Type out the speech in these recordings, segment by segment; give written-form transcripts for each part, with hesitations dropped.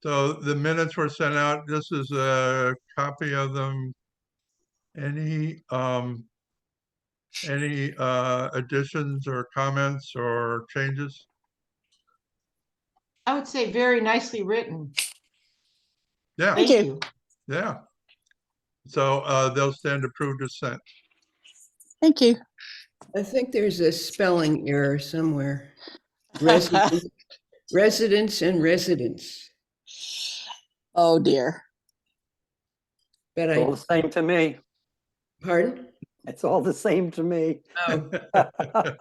So the minutes were sent out. This is a copy of them. Any additions or comments or changes? I would say very nicely written. Yeah, Thank you. you. yeah. So they'll stand approved as sent. Thank you. I think there's a spelling error somewhere. Residents and residents. Oh dear. But It's all the same to me. pardon? It's all the same to me. Oh, I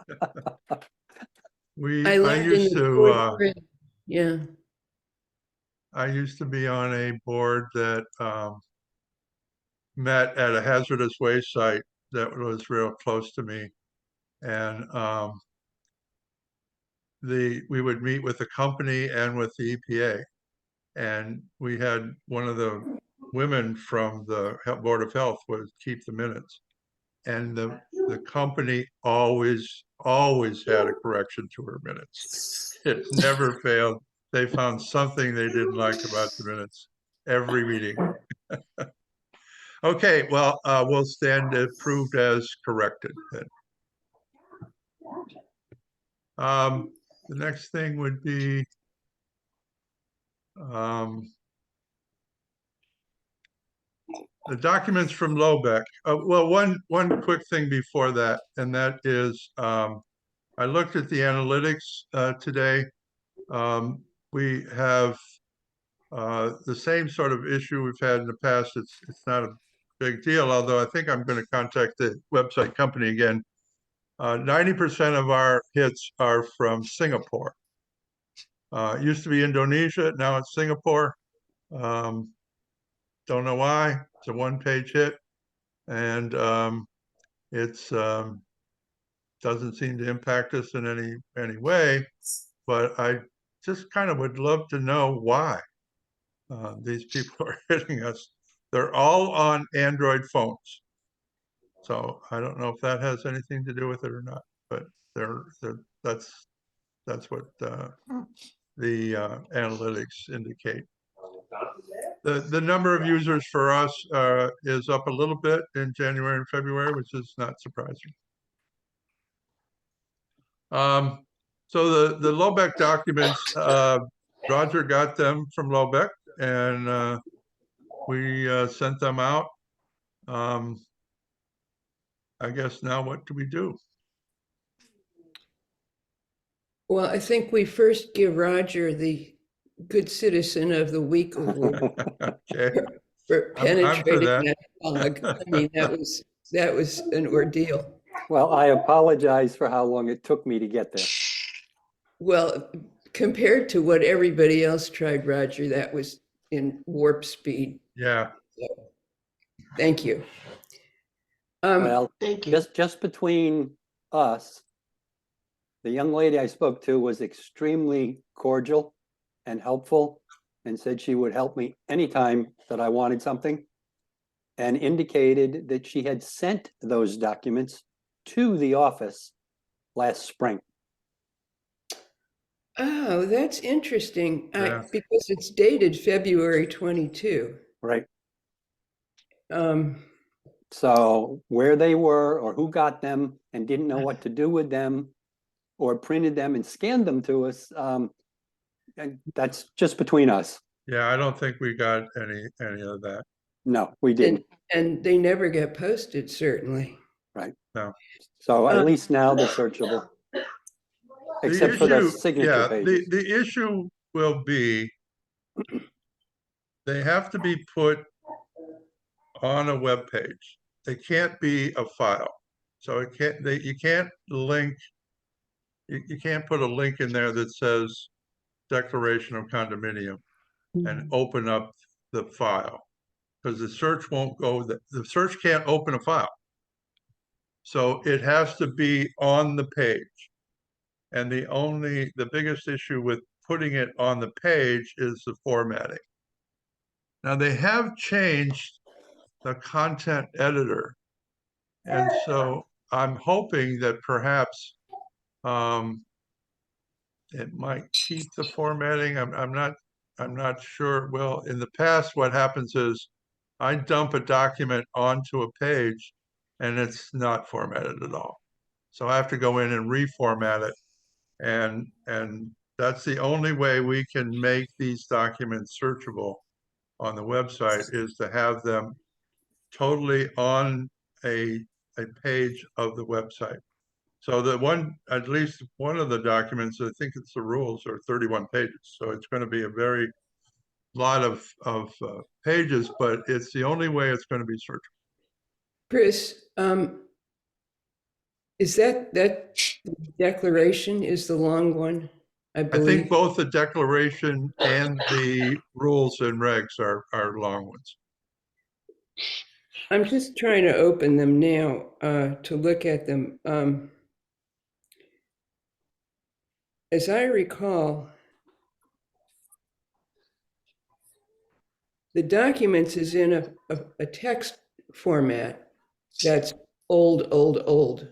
learned in used the to fourth grade. Yeah. I used to be on a board that met at a hazardous waste site that was real close to me, and we would meet with the company and with the EPA, and we had one of the women from the Board of Health would keep the minutes, and the company always had a correction to her minutes. It never failed. They found something they didn't like about the minutes every meeting. Okay, well, we'll stand approved as corrected then. The next thing would be the documents from Lobeck. Well, one quick thing before that, and that is I looked at the analytics today. We have the same sort of issue we've had in the past. It's not a big deal, although I think I'm going to contact the website company again. 90% of our hits are from Singapore. It used to be Indonesia, now it's Singapore. Don't know why. It's a one-page hit, and it's doesn't seem to impact us in any way. But I just kind of would love to know why these people are hitting us. They're all on Android phones, so I don't know if that has anything to do with it or not. But that's what the analytics indicate. The number of users for us is up a little bit in January and February, which is not surprising. So the Lobeck documents, Roger got them from Lobeck, and we sent them out. I guess now what do we do? Well, I think we first give Roger the Good Citizen of the Week award Okay. for I'm for penetrating that. that fog. I mean, that was an ordeal. Well, I apologize for how long it took me to get there. Well, compared to what everybody else tried, Roger, that was in warp speed. Yeah. So, thank you. Well, Thank you. just between us, the young lady I spoke to was extremely cordial and helpful and said she would help me anytime that I wanted something, and indicated that she had sent those documents to the office last spring. Oh, that's interesting. Yeah. Because it's dated February 22. Right. Um, So where they were or who got them and didn't know what to do with them or printed them and scanned them to us, and that's just between us. Yeah, I don't think we got any of that. No, we didn't. and they never get posted, certainly. Right. No. So at least now they're searchable. Except for the signature pages. The issue will be they have to be put on a web page. They can't be a file. So you can't link, you can't put a link in there that says declaration of condominium and open up the file, because the search won't go, the search can't open a file. So it has to be on the page. And the biggest issue with putting it on the page is the formatting. Now they have changed the content editor. And so I'm hoping that perhaps it might keep the formatting. I'm not I'm not sure. Well, in the past, what happens is I dump a document onto a page and it's not formatted at all. So I have to go in and reformat it. And that's the only way we can make these documents searchable on the website, is to have them totally on a page of the website. So the one, at least one of the documents, I think it's the rules, are 31 pages. So it's going to be a very lot of pages, but it's the only way it's going to be searchable. Chris, is that declaration is the long one? I I believe. think both the declaration and the rules and regs are long ones. I'm just trying to open them now to look at them. As I recall, the documents is in a text format that's old,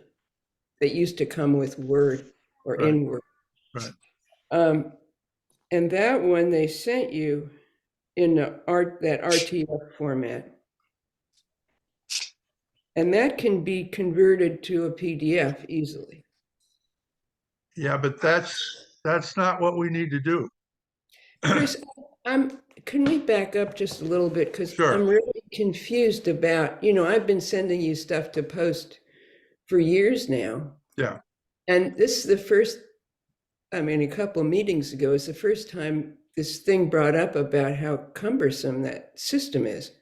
that used to come with Word or Right. in Word. Right. And that one they sent you in that RTF format. And that can be converted to a PDF easily. Yeah, but that's not what we need to do. Chris, can we back up just a little bit? Because Sure. I'm really confused about, I've been sending you stuff to post for years now. Yeah. And this is the first, a couple of meetings ago, is the first time this thing brought up about how cumbersome that system is.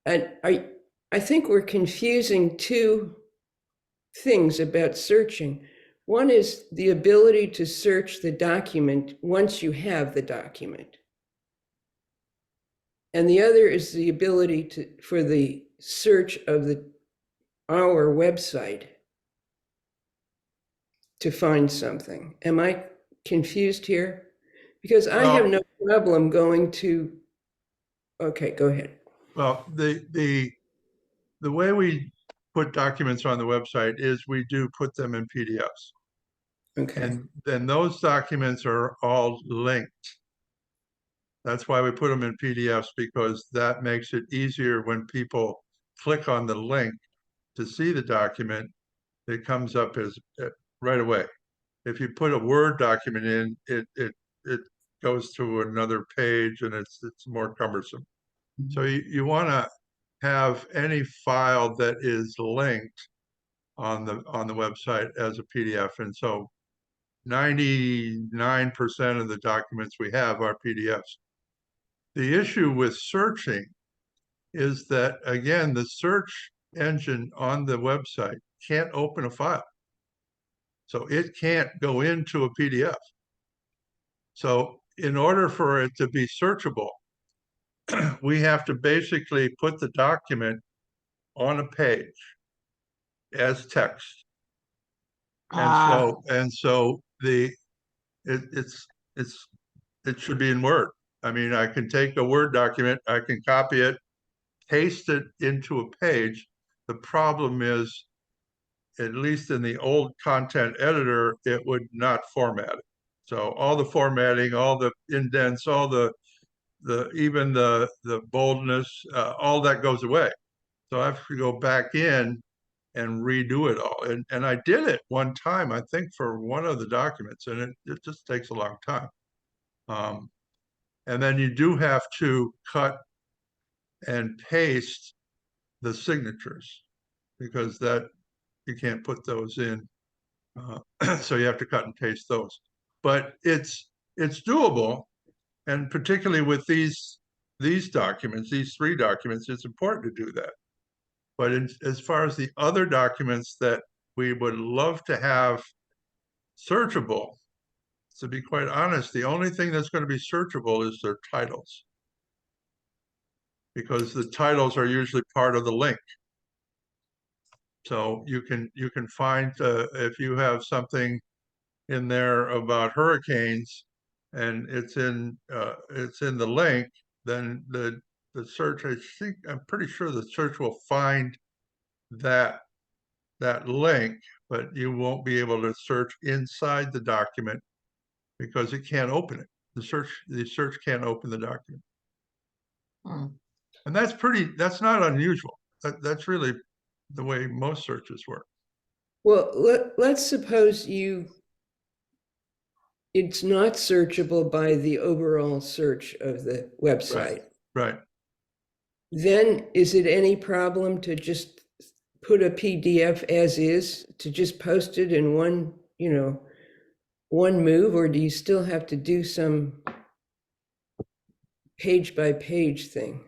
And I think we're confusing two things about searching. One is the ability to search the document once you have the document. And the other is the ability for the search of our website to find something. Am I confused here? Because I have no problem going to, okay, go ahead. Well, the way we put documents on the website is we do put them in PDFs. Okay. And then those documents are all linked. That's why we put them in PDFs, because that makes it easier when people click on the link to see the document. It comes up as right away. If you put a Word document in, it goes to another page and it's more cumbersome. So you want to have any file that is linked on the website as a PDF. And so 99% of the documents we have are PDFs. The issue with searching is that, again, the search engine on the website can't open a file. So it can't go into a PDF. So in order for it to be searchable, we have to basically put the document on a page as text. And so it should be in Word. I mean, I can take a Word document, I can copy it, paste it into a page. The problem is, at least in the old content editor, it would not format it. So all the formatting, all the indents, all even the boldness, all that goes away. So I have to go back in and redo it all. And I did it one time, I think, for one of the documents, and it just takes a long time. And then you do have to cut and paste the signatures, because that you can't put those in. So you have to cut and paste those. But it's doable, and particularly with these documents, these 3 documents, it's important to do that. But as far as the other documents that we would love to have searchable, to be quite honest, the only thing that's going to be searchable is their titles, because the titles are usually part of the link. So you can find, if you have something in there about hurricanes and it's in the link, then the search, I'm pretty sure the search will find that link, but you won't be able to search inside the document because it can't open it. the search can't open the document. Hmm. And that's not unusual. That's really the way most searches work. Well, let's suppose it's not searchable by the overall search of the website. Right. Then is it any problem to just put a PDF as is, to just post it in one move, or do you still have to do some page by page thing?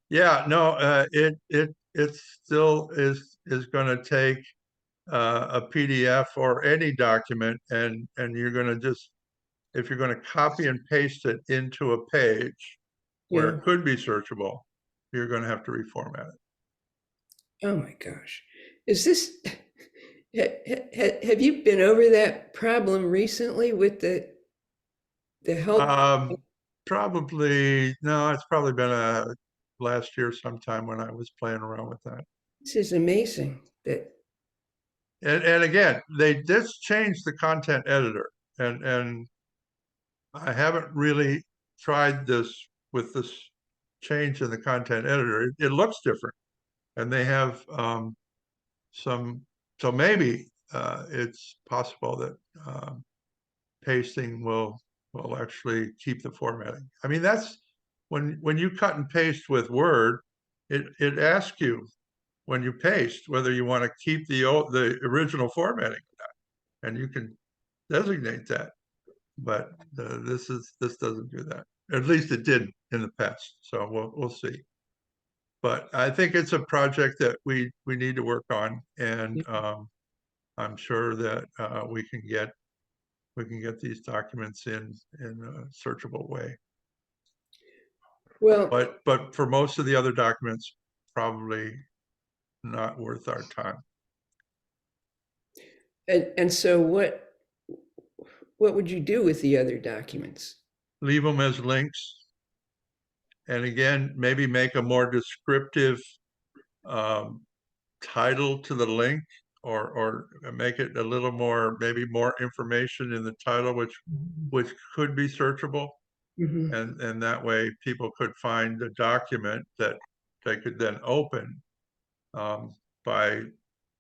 Yeah, no, it still is going to take a PDF or any document, and you're going to just, if you're going to copy and paste it into a page where Yeah. it could be searchable, you're going to have to reformat it. Oh my gosh. Is this, have you been over that problem recently with the help? Probably, no, it's probably been last year sometime when I was playing around with that. This is amazing that, And again, they just changed the content editor, and I haven't really tried this with this change in the content editor. It looks different, and they have some. So maybe it's possible that pasting will actually keep the formatting. I mean, that's when you cut and paste with Word, it asks you when you paste whether you want to keep the original formatting or not, and you can designate that. But this doesn't do that. At least it did in the past. So we'll see. But I think it's a project that we need to work on, and I'm sure that we can get these documents in a searchable way. well, But for most of the other documents, probably not worth our time. and so what would you do with the other documents? Leave them as links. And again, maybe make a more descriptive title to the link, or make it a little more, maybe more information in the title, which could be searchable. Mhm. And that way people could find the document that they could then open by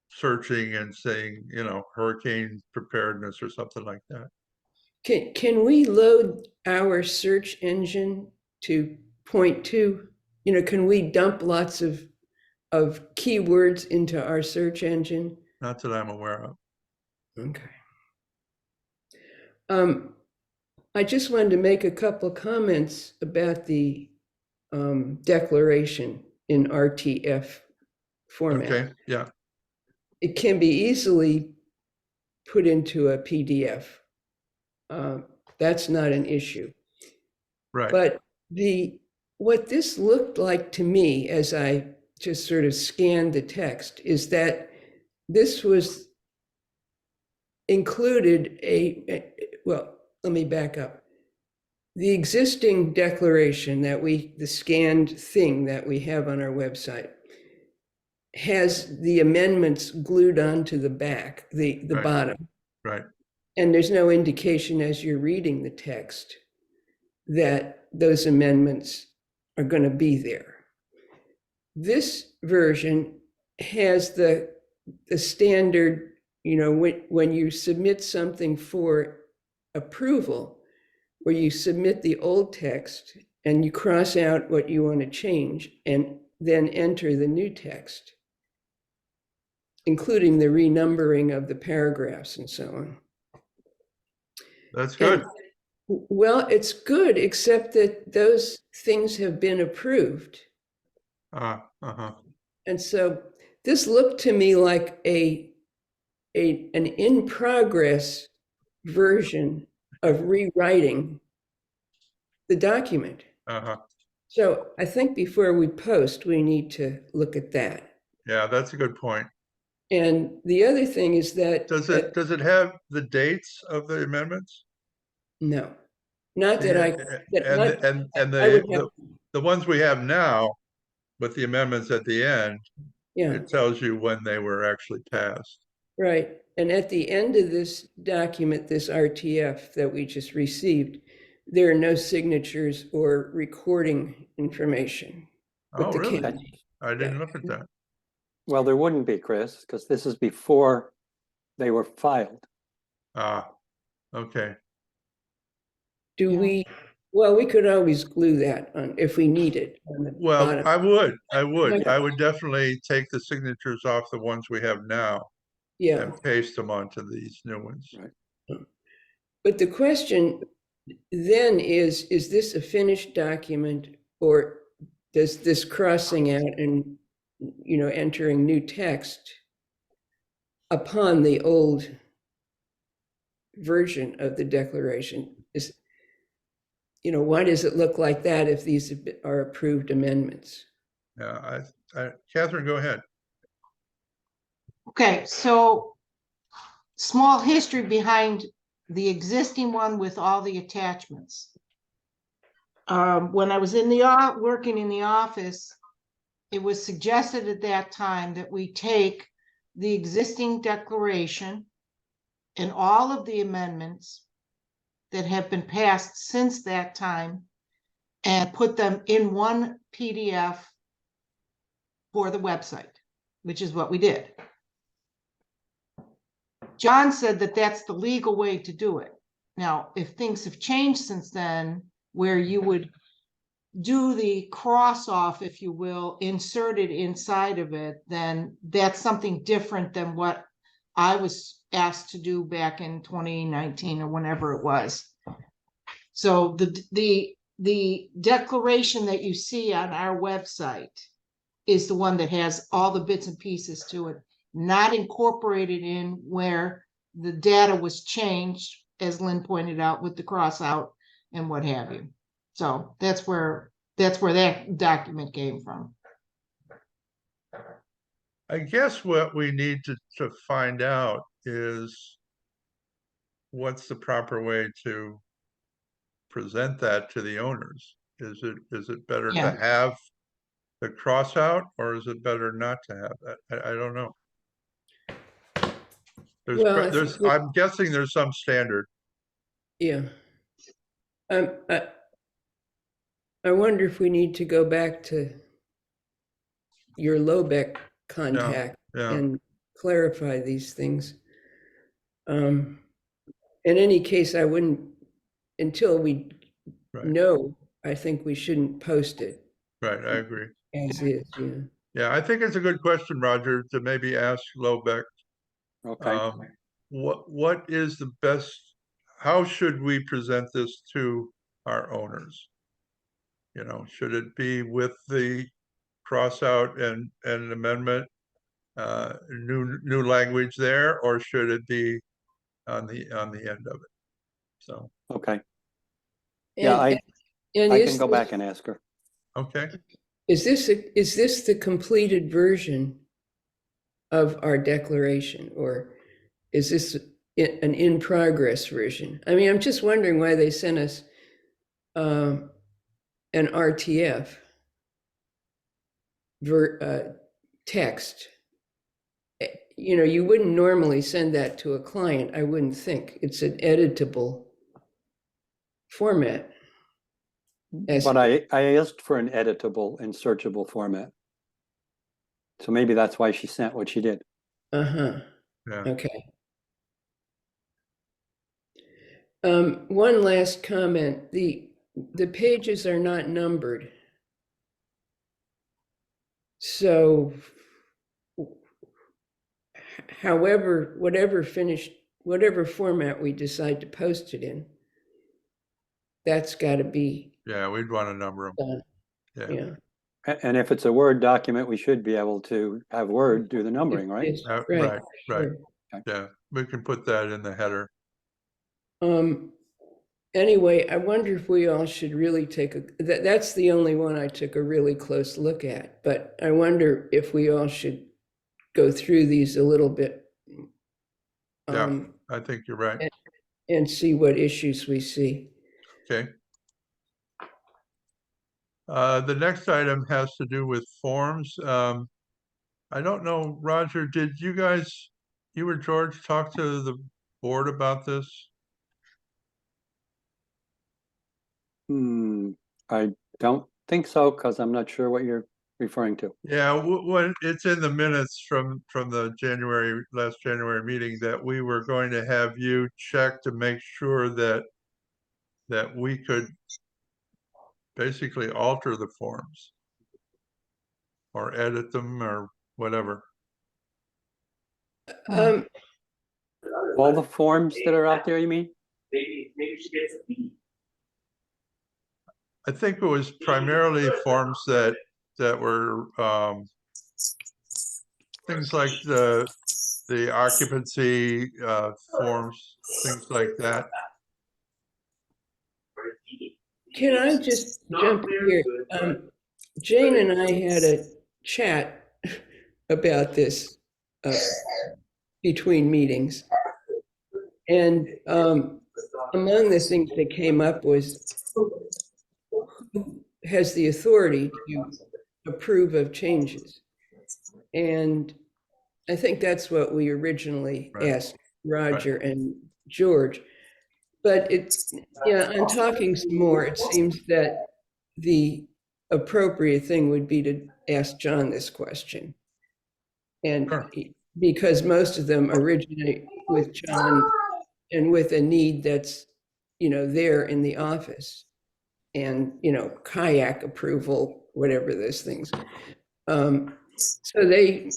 searching and saying, hurricane preparedness or something like that. Can we load our search engine to point to, can we dump lots of keywords into our search engine? Not that I'm aware of. Okay. I just wanted to make a couple comments about the declaration in RTF format. Okay, yeah, It can be easily put into a PDF. That's not an issue. right. But what this looked like to me as I just sort of scanned the text is that this was included well, let me back up. The existing declaration the scanned thing that we have on our website has the amendments glued onto the back, the Right. bottom. Right. And there's no indication as you're reading the text that those amendments are going to be there. This version has the standard, when you submit something for approval, where you submit the old text and you cross out what you want to change and then enter the new text, including the renumbering of the paragraphs and so on. That's good. Well, it's good, except that those things have been approved. And so this looked to me like an in progress version of rewriting the document. So I think before we post, we need to look at that. Yeah, that's a good point. And the other thing is that Does it have the dates of the amendments? no, not that The ones we have now with the amendments at the end, yeah, it tells you when they were actually passed. right. And at the end of this document, this RTF that we just received, there are no signatures or recording information with Oh, the really? county. I didn't look at that. Well, there wouldn't be, Chris, because this is before they were filed. Ah, okay. Do Yeah. we, well, we could always glue that on if we need it on the Well, bottom. I would Okay. definitely take the signatures off the ones we have now Yeah, and paste them onto these new ones. Right. but the question then is this a finished document, or does this crossing out and, you know, entering new text upon the old version of the declaration is, you know, why does it look like that if these are approved amendments? Yeah, Catherine, go ahead. Okay, so small history behind the existing one with all the attachments. When I was in the working in the office, it was suggested at that time that we take the existing declaration and all of the amendments that have been passed since that time and put them in one PDF for the website, which is what we did. John said that that's the legal way to do it. Now, if things have changed since then, where you would do the cross off, if you will, inserted inside of it, then that's something different than what I was asked to do back in 2019 or whenever it was. So the declaration that you see on our website is the one that has all the bits and pieces to it, not incorporated in where the data was changed, as Lynn pointed out, with the cross out and what have you. So that's where that document came from. I guess what we need to find out is what's the proper way to present that to the owners? Is it better Yeah. to have the cross out, or is it better not to have that? I don't know. Well, I'm guessing there's some standard. yeah. I wonder if we need to go back to your Lobeck contact Yeah, and clarify these things. In any case, I wouldn't, until we right, know, I think we shouldn't post it right, I agree. as is, yeah. Yeah, I think it's a good question, Roger, to maybe ask Lobeck. Okay. What is the best, how should we present this to our owners? You know, should it be with the cross out and an amendment, new language there, or should it be on the end of it? So, Okay. Yeah, And I is can go this- back and ask her. okay, Is this the completed version of our declaration, or is this an in progress version? I mean, I'm just wondering why they sent us an RTF text. You know, you wouldn't normally send that to a client, I wouldn't think. It's an editable format. But I asked for an editable and searchable format. So maybe that's why she sent what she did. Uh-huh. yeah, Okay. One last comment. The pages are not numbered. So however, whatever format we decide to post it in, that's got to be yeah, we'd want to number them. done. Yeah, Yeah. And if it's a Word document, we should be able to have Word do the numbering, right? It's- right, sure. yeah, we can put that in the header. Anyway, I wonder if we all should really take that's the only one I took a really close look at, but I wonder if we all should go through these a little bit. Yeah. I think you're right. And see what issues we see. Okay. The next item has to do with forms. I don't know, Roger, did you or George talk to the board about this? I don't think so, because I'm not sure what you're referring to. Yeah, when it's in the minutes from the last January meeting that we were going to have you check to make sure that we could basically alter the forms or edit them or whatever. Um, All the forms that are out there, you mean? I think it was primarily forms that were things like the occupancy forms, things like that. Can I just jump here? Jane and I had a chat about this between meetings. And among the things that came up was who has the authority to approve of changes. And I think that's what we originally Right. asked Roger and George. But it's, yeah, I'm talking some more. It seems that the appropriate thing would be to ask John this question. And Sure. because most of them originate with John and with a need that's, there in the office and, kayak approval, whatever those things. So they,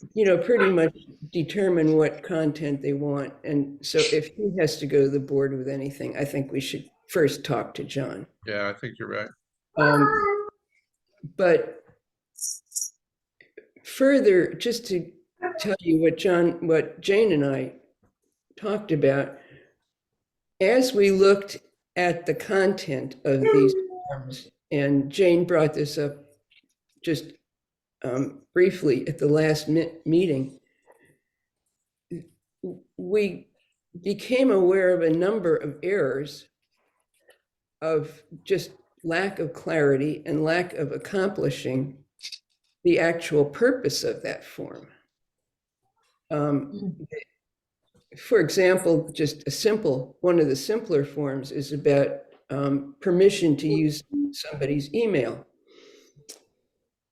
pretty much determine what content they want. And so if he has to go to the board with anything, I think we should first talk to John. Yeah, I think you're right. But further, just to tell you what Jane and I talked about, as we looked at the content of these forms, and Jane brought this up just briefly at the last meeting, we became aware of a number of errors of just lack of clarity and lack of accomplishing the actual purpose of that form. For example, just one of the simpler forms is about permission to use somebody's email.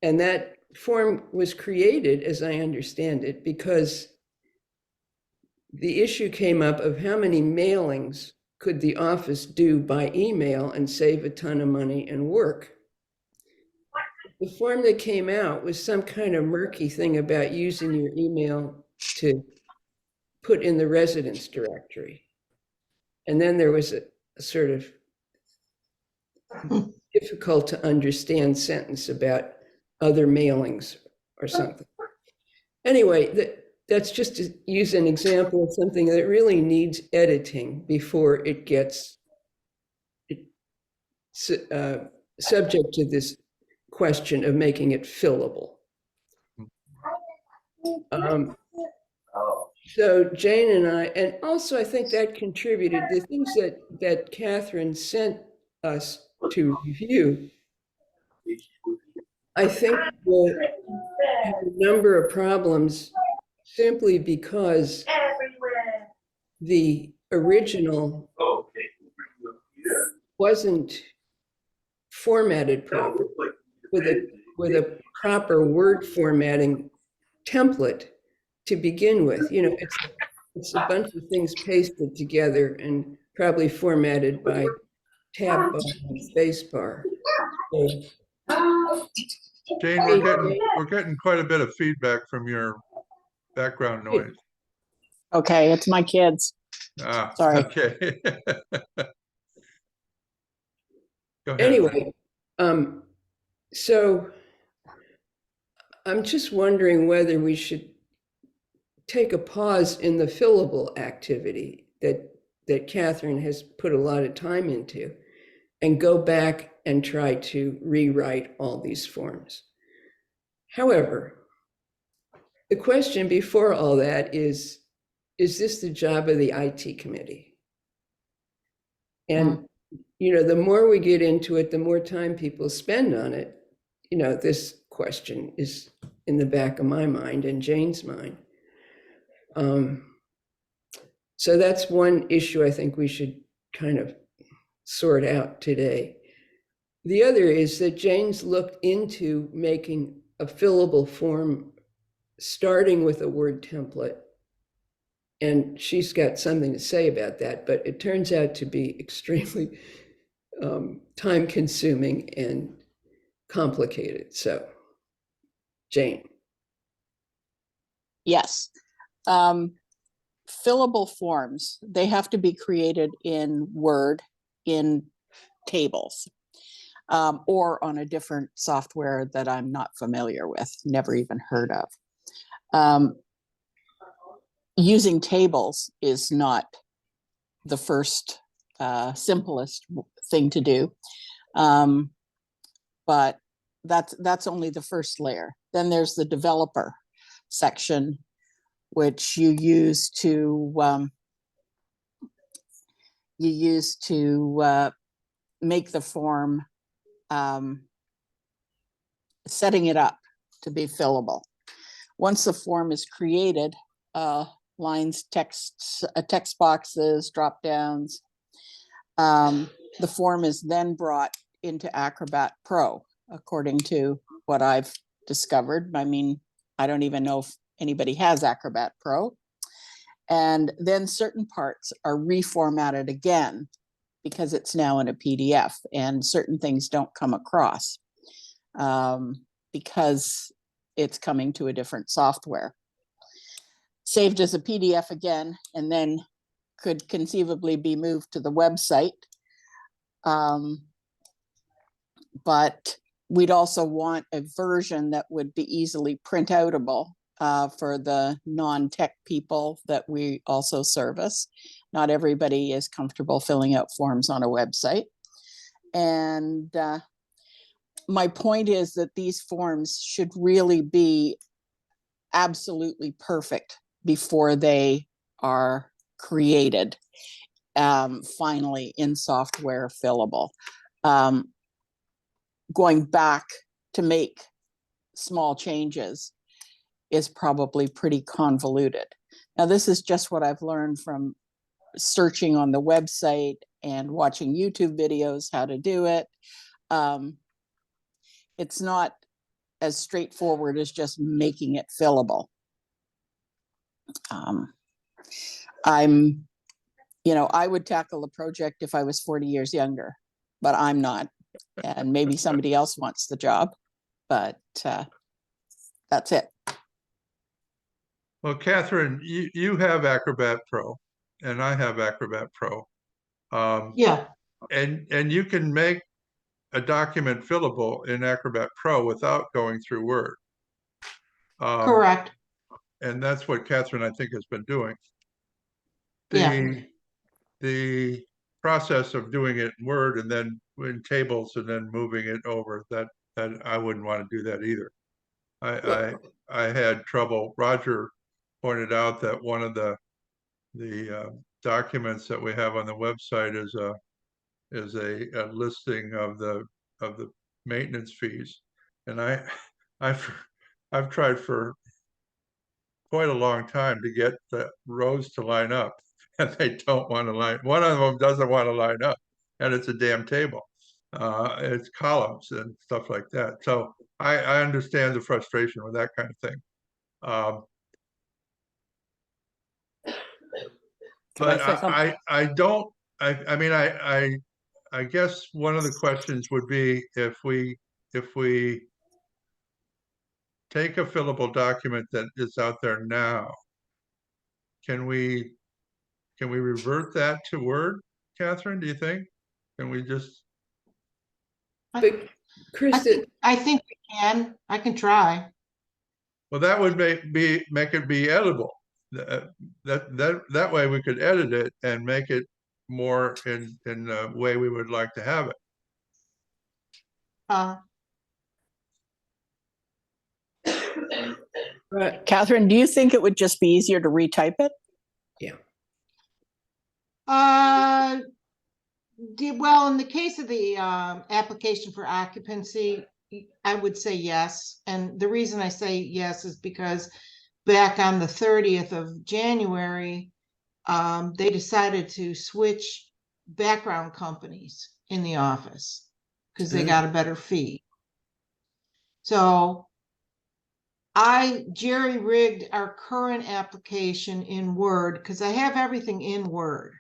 And that form was created, as I understand it, because the issue came up of how many mailings could the office do by email and save a ton of money and work. The form that came out was some kind of murky thing about using your email to put in the residence directory. And then there was a sort of difficult to understand sentence about other mailings or something. Anyway, that's just to use an example of something that really needs editing before it gets subject to this question of making it fillable. So Jane and I, and also I think that contributed, the things that Catherine sent us to review, I think will have a number of problems simply because the original wasn't formatted properly with a proper word formatting template to begin with. It's a bunch of things pasted together and probably formatted by tab bar and space bar. So, Jane, we're getting quite a bit of feedback from your background noise. Okay, it's my kids. Sorry. Okay. Go ahead. anyway, so I'm just wondering whether we should take a pause in the fillable activity that Catherine has put a lot of time into and go back and try to rewrite all these forms. However, the question before all that is this the job of the IT committee? And, the more we get into it, the more time people spend on it. This question is in the back of my mind and Jane's mind. So that's one issue I think we should kind of sort out today. The other is that Jane's looked into making a fillable form starting with a Word template. And she's got something to say about that, but it turns out to be extremely time consuming and complicated. So, Jane. Yes. Fillable forms, they have to be created in Word in tables, or on a different software that I'm not familiar with, never even heard of. Using tables is not the first simplest thing to do, but that's only the first layer. Then there's the developer section, which you use to make the form, setting it up to be fillable. Once the form is created, lines, texts, text boxes, drop downs, the form is then brought into Acrobat Pro, according to what I've discovered. I mean, I don't even know if anybody has Acrobat Pro. And then certain parts are reformatted again because it's now in a PDF, and certain things don't come across because it's coming to a different software. Saved as a PDF again, and then could conceivably be moved to the website. But we'd also want a version that would be easily print outable for the non-tech people that we also service. Not everybody is comfortable filling out forms on a website. And my point is that these forms should really be absolutely perfect before they are created, finally in software fillable. Going back to make small changes is probably pretty convoluted. Now, this is just what I've learned from searching on the website and watching YouTube videos how to do it. It's not as straightforward as just making it fillable. I would tackle a project if I was 40 years younger, but I'm not. And maybe somebody else wants the job, but that's it. Well, Catherine, you have Acrobat Pro and I have Acrobat Pro. Yeah, And you can make a document fillable in Acrobat Pro without going through Word. correct. And that's what Catherine, I think, has been doing. Yeah. The process of doing it in Word and then in tables and then moving it over, that I wouldn't want to do that either. I had trouble. Roger pointed out that one of the documents that we have on the website is a listing of the maintenance fees, and I've tried for quite a long time to get the rows to line up, and they don't want to line. One of them doesn't want to line up, and it's a damn table. It's columns and stuff like that. So I understand the frustration with that kind of thing. Can I But say something? I don't. I mean, I guess one of the questions would be if we take a fillable document that is out there now, can we revert that to Word, Catherine? Do you think? Can we just? But Chris, I think we can. I can try. Well, that would make it be editable. That way we could edit it and make it more in the way we would like to have it. right, Catherine, do you think it would just be easier to retype it? yeah. Well, in the case of the application for occupancy, I would say yes. And the reason I say yes is because back on the 30th of January, they decided to switch background companies in the office because they Mhm. got a better fee. So I jerry-rigged our current application in Word because I have everything in Word.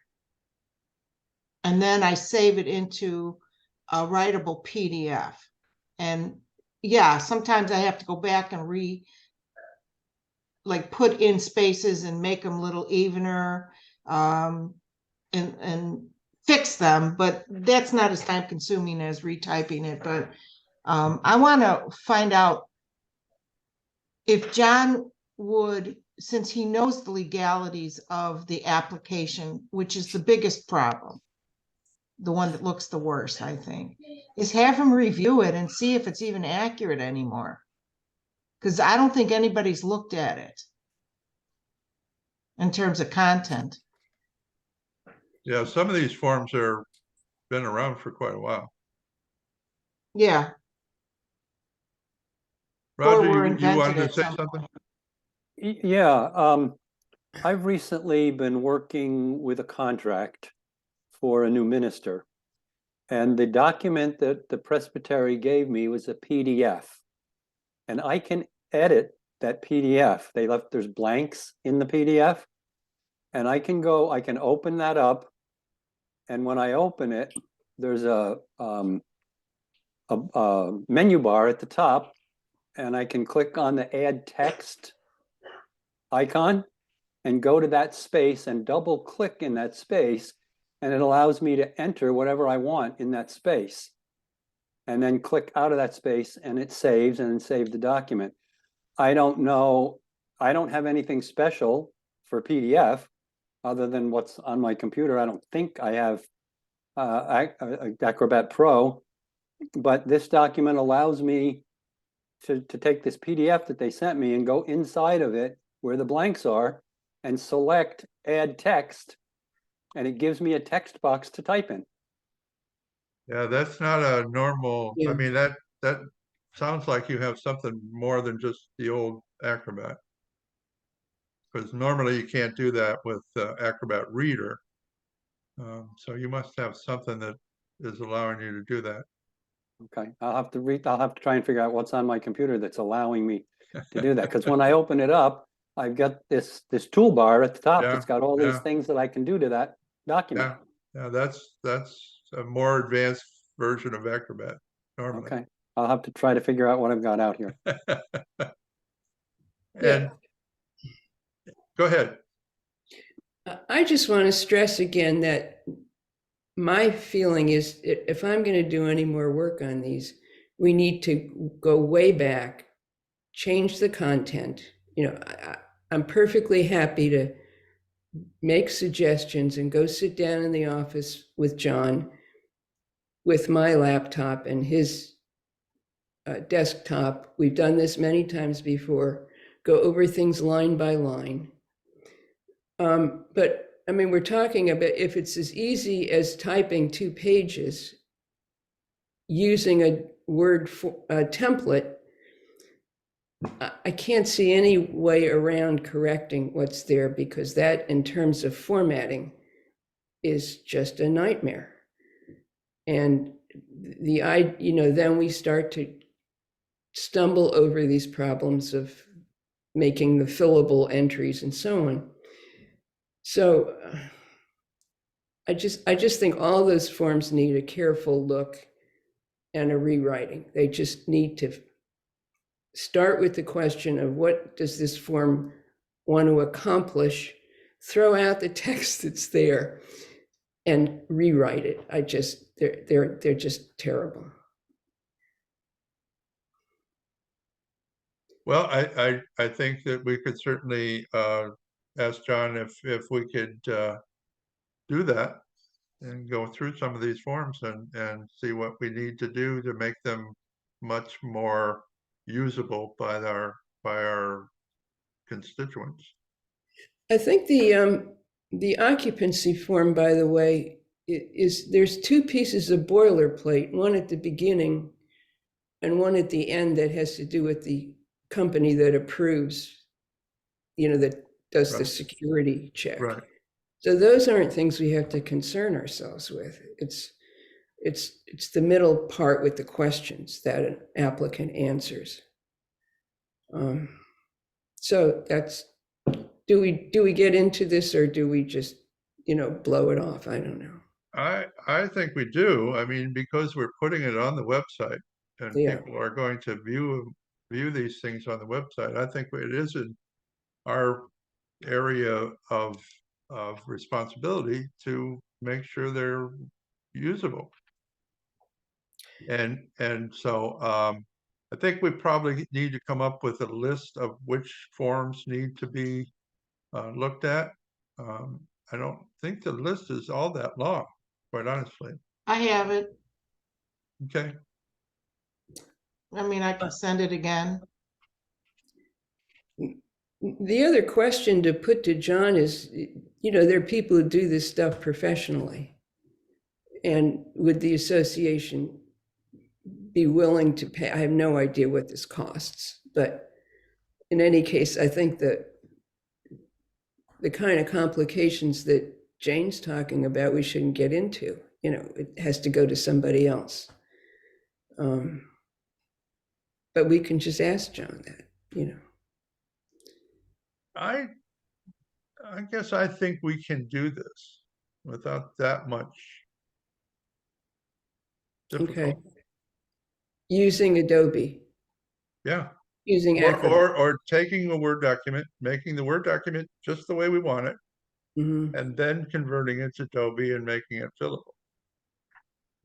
And then I save it into a writable PDF. And yeah, sometimes I have to go back and like put in spaces and make them a little evener, and fix them, but that's not as time consuming as retyping it. But I want to find out if John would, since he knows the legalities of the application, which is the biggest problem, the one that looks the worst, I think, is have him review it and see if it's even accurate anymore. Because I don't think anybody's looked at it in terms of content. Yeah, some of these forms are been around for quite a while. Yeah. Or Roger, were you invented wanted to at say some something? point. Yeah, I've recently been working with a contract for a new minister. And the document that the presbytery gave me was a PDF. And I can edit that PDF. There's blanks in the PDF. And I can open that up. And when I open it, there's a menu bar at the top. And I can click on the add text icon and go to that space and double click in that space. And it allows me to enter whatever I want in that space. And then click out of that space and it saves and then save the document. I don't know, I don't have anything special for PDF other than what's on my computer. I don't think I have Acrobat Pro, but this document allows me to take this PDF that they sent me and go inside of it where the blanks are and select add text, and it gives me a text box to type in. Yeah, that's not a normal, I Yeah. mean, that sounds like you have something more than just the old Acrobat. Because normally you can't do that with Acrobat Reader. So you must have something that is allowing you to do that. Okay, I'll have to try and figure out what's on my computer that's allowing me to do that. Because when I open it up, I've got this toolbar at the top Yeah, that's got all these yeah. things that I can do to that document. Yeah, that's a more advanced version of Acrobat normally. Okay, I'll have to try to figure out what I've got out here. And go ahead. I just want to stress again that my feeling is if I'm going to do any more work on these, we need to go way back, change the content. You know, I'm perfectly happy to make suggestions and go sit down in the office with John with my laptop and his desktop. We've done this many times before, go over things line by line. But I mean, we're talking about if it's as easy as typing 2 pages using a Word template, I can't see any way around correcting what's there, because that, in terms of formatting, is just a nightmare. And then we start to stumble over these problems of making the fillable entries and so on. So I just think all those forms need a careful look and a rewriting. They just need to start with the question of what does this form want to accomplish, throw out the text that's there and rewrite it. They're just terrible. Well, I think that we could certainly ask John if we could do that and go through some of these forms and see what we need to do to make them much more usable by our constituents. I think the occupancy form, by the way, there's 2 pieces of boilerplate, one at the beginning and one at the end that has to do with the company that approves, that does the Right. security check. Right. So those aren't things we have to concern ourselves with. It's It's the middle part with the questions that an applicant answers. So that's, do we get into this, or do we just, blow it off? I don't know. I think we do. I mean, because we're putting it on the website and Yeah. people are going to view these things on the website. I think it is in our area of responsibility to make sure they're usable. And so I think we probably need to come up with a list of which forms need to be looked at. I don't think the list is all that long, quite honestly. I have it. Okay. I mean, I can send it again. The other question to put to John is, there are people who do this stuff professionally. And would the association be willing to pay? I have no idea what this costs, but in any case, I think that the kind of complications that Jane's talking about, we shouldn't get into. It has to go to somebody else. But we can just ask John that, I guess I think we can do this without that much Okay. difficulty. Using Adobe, Yeah. using Acrobat. Or taking a Word document, making the Word document just the way we want it, Mhm. and then converting it to Adobe and making it fillable.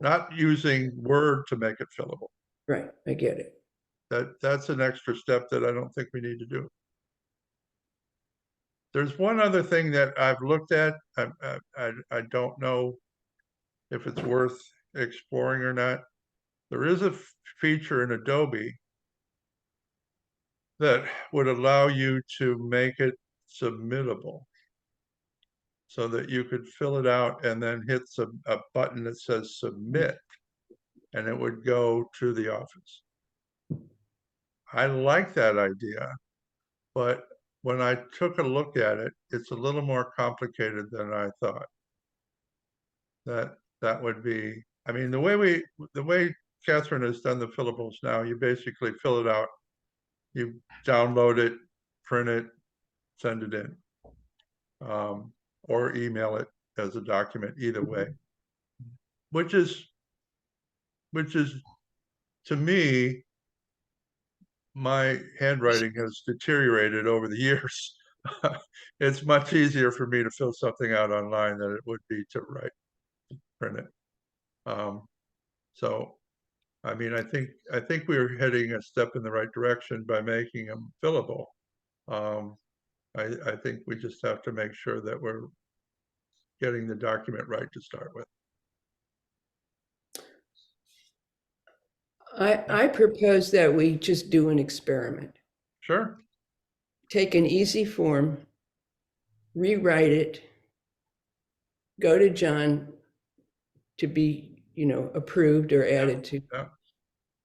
Not using Word to make it fillable. Right, I get it. That's an extra step that I don't think we need to do. There's one other thing that I've looked at. I don't know if it's worth exploring or not. There is a feature in Adobe that would allow you to make it submittable, so that you could fill it out and then hit a button that says submit, and it would go to the office. I like that idea, but when I took a look at it, it's a little more complicated than I thought. That would be, I mean, the way Catherine has done the fillables now, you basically fill it out, you download it, print it, send it in, or email it as a document, either way, which is to me, my handwriting has deteriorated over the years. It's much easier for me to fill something out online than it would be to print it. So, I mean, I think we're heading a step in the right direction by making them fillable. I think we just have to make sure that we're getting the document right to start with. I propose that we just do an experiment. Sure. Take an easy form, rewrite it, go to John to be, approved or added to. Yeah.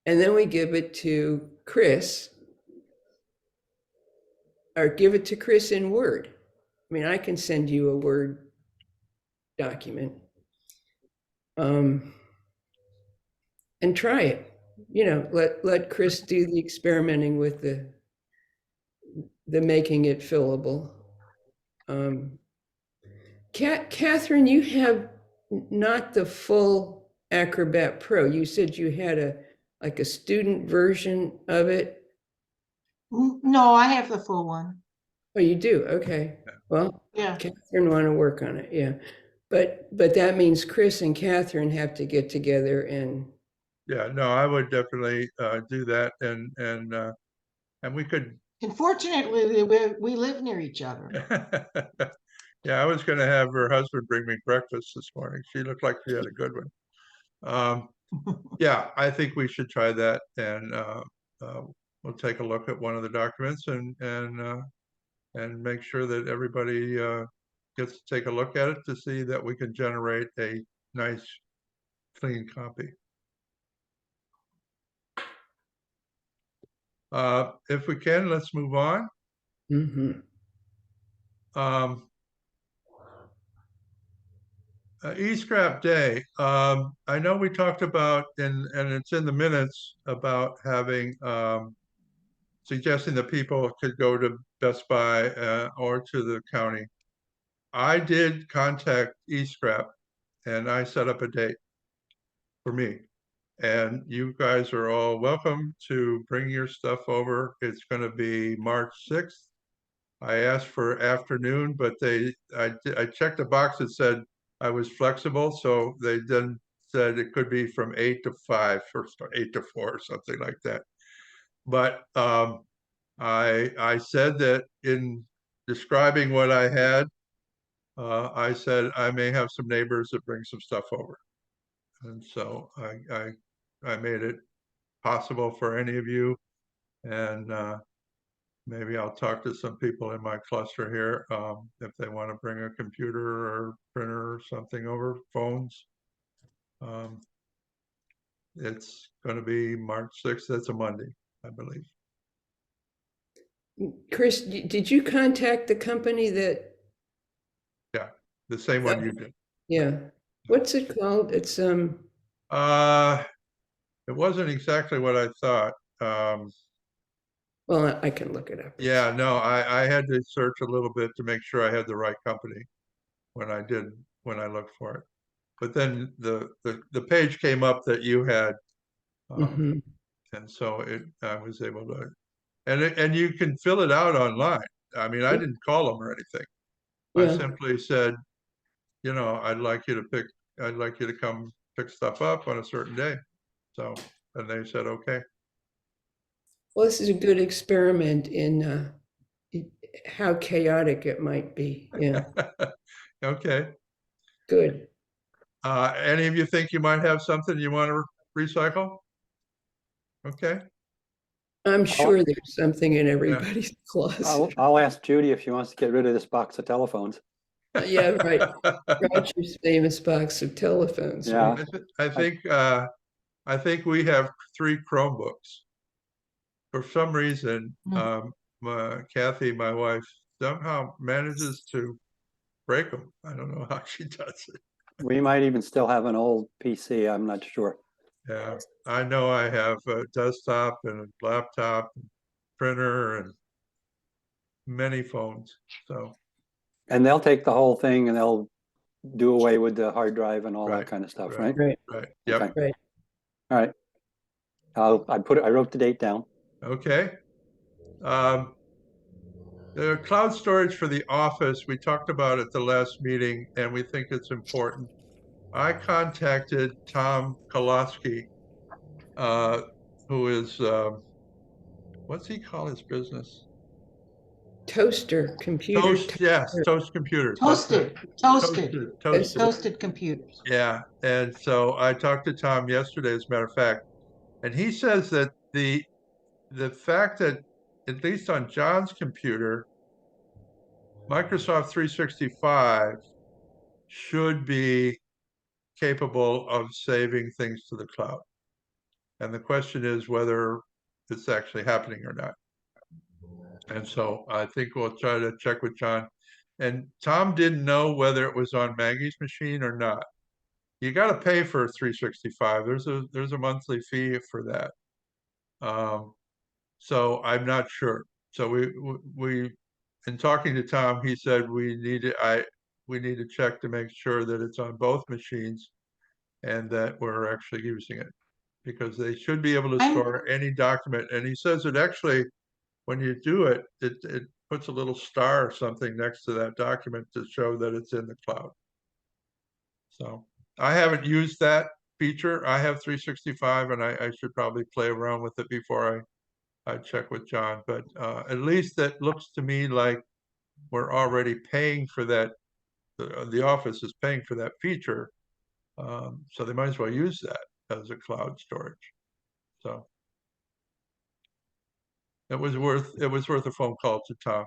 And then we give it to Chris, or give it to Chris in Word. I mean, I can send you a Word document. And try it. Let Chris do the experimenting with the making it fillable. Catherine, you have not the full Acrobat Pro. You said you had a student version of it. No, I have the full one. Oh, you do? Okay. Well, Yeah. Catherine want to work on it. Yeah. But that means Chris and Catherine have to get together and. Yeah, no, I would definitely do that, and we could. Unfortunately, we live near each other. Yeah, I was going to have her husband bring me breakfast this morning. She looked like she had a good one. Yeah, I think we should try that, and we'll take a look at one of the documents and make sure that everybody gets to take a look at it to see that we can generate a nice, clean copy. If we can, let's move on. Mm-hmm. E-scrap day. I know we talked about, and it's in the minutes about having, suggesting that people could go to Best Buy, or to the county. I did contact E-scrap and I set up a date for me. And you guys are all welcome to bring your stuff over. It's gonna be March 6th. I asked for afternoon, but I checked a box that said I was flexible, so they then said it could be from 8 to 5 or 8 to 4 or something like that. But I said that in describing what I had, I said I may have some neighbors that bring some stuff over. And so I made it possible for any of you. And maybe I'll talk to some people in my cluster here, if they want to bring a computer or printer or something over, phones. It's going to be March 6th. That's a Monday, I believe. Chris, did you contact the company that? The same one you did. Yeah. What's it called? It's It wasn't exactly what I thought. well, I can look it up. Yeah, no, I had to search a little bit to make sure I had the right company when I looked for it. But then the page came up that you had, Mhm. and so I was able to, and you can fill it out online. I mean, I didn't call them or anything. I Yeah. simply said, I'd like you to come pick stuff up on a certain day. So, and they said, okay. Well, this is a good experiment in how chaotic it might be. Yeah. Okay. Good. Any of you think you might have something you want to recycle? Okay. I'm sure there's something in everybody's closet. I'll ask Judy if she wants to get rid of this box of telephones. Yeah, right. Roger's famous box of telephones. Yeah. Right? I think we have 3 Chromebooks. For some reason, Kathy, my wife, somehow manages to break them. I don't know how she does it. We might even still have an old PC. I'm not sure. Yeah, I know I have a desktop and a laptop, and printer, and many phones. So, And they'll take the whole thing and they'll do away with the hard drive and all Right, that kind of stuff, right. right? Right. Yep. Okay. Right. All right. I wrote the date down. Okay. The cloud storage for the office, we talked about at the last meeting, and we think it's important. I contacted Tom Kolosky, who is, what's he call his business? Toaster computer. Toast, yes, Toast Computers. That's it. Toasted computers. Yeah, and so I talked to Tom yesterday, as a matter of fact, and he says that the fact that, at least on John's computer, Microsoft 365 should be capable of saving things to the cloud. And the question is whether it's actually happening or not. And so I think we'll try to check with John. And Tom didn't know whether it was on Maggie's machine or not. You got to pay for 365. There's a monthly fee for that. So I'm not sure. So we in talking to Tom, he said we need to check to make sure that it's on both machines and that we're actually using it, because they should be able to store any document. And he says it actually, when you do it, it puts a little star or something next to that document to show that it's in the cloud. So I haven't used that feature. I have 365, and I should probably play around with it before I check with John. But at least that looks to me like we're already paying for that. The office is paying for that feature. So they might as well use that as a cloud storage. So it was worth a phone call to Tom.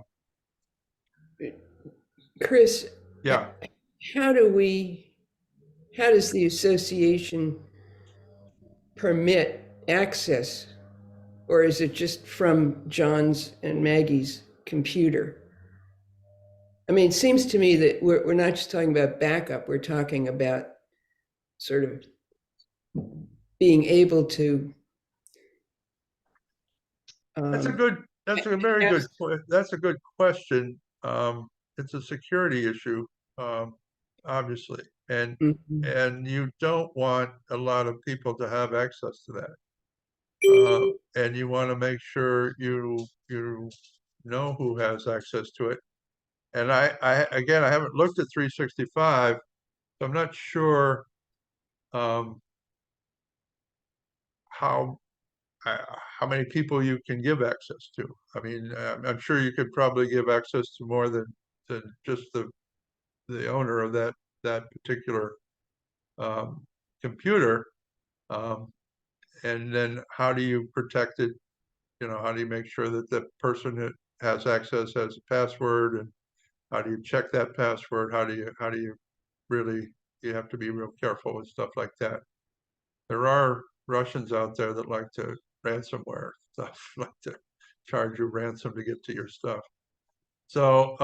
Chris, Yeah. how does the association permit access, or is it just from John's and Maggie's computer? I mean, it seems to me that we're not just talking about backup, we're talking about sort of being able to. That's a good, that's a very good, that's a good question. It's a security issue, obviously, and you don't want a lot of people to have access to that. And you want to make sure you know who has access to it. And again, I haven't looked at 365, so I'm not sure how how many people you can give access to. I mean, I'm sure you could probably give access to more than just the owner of that particular computer. And then how do you protect it? You know, how do you make sure that the person that has access has a password, and how do you check that password? How do you really, you have to be real careful with stuff like that. There are Russians out there that like to ransomware stuff, like to charge you ransom to get to your stuff. So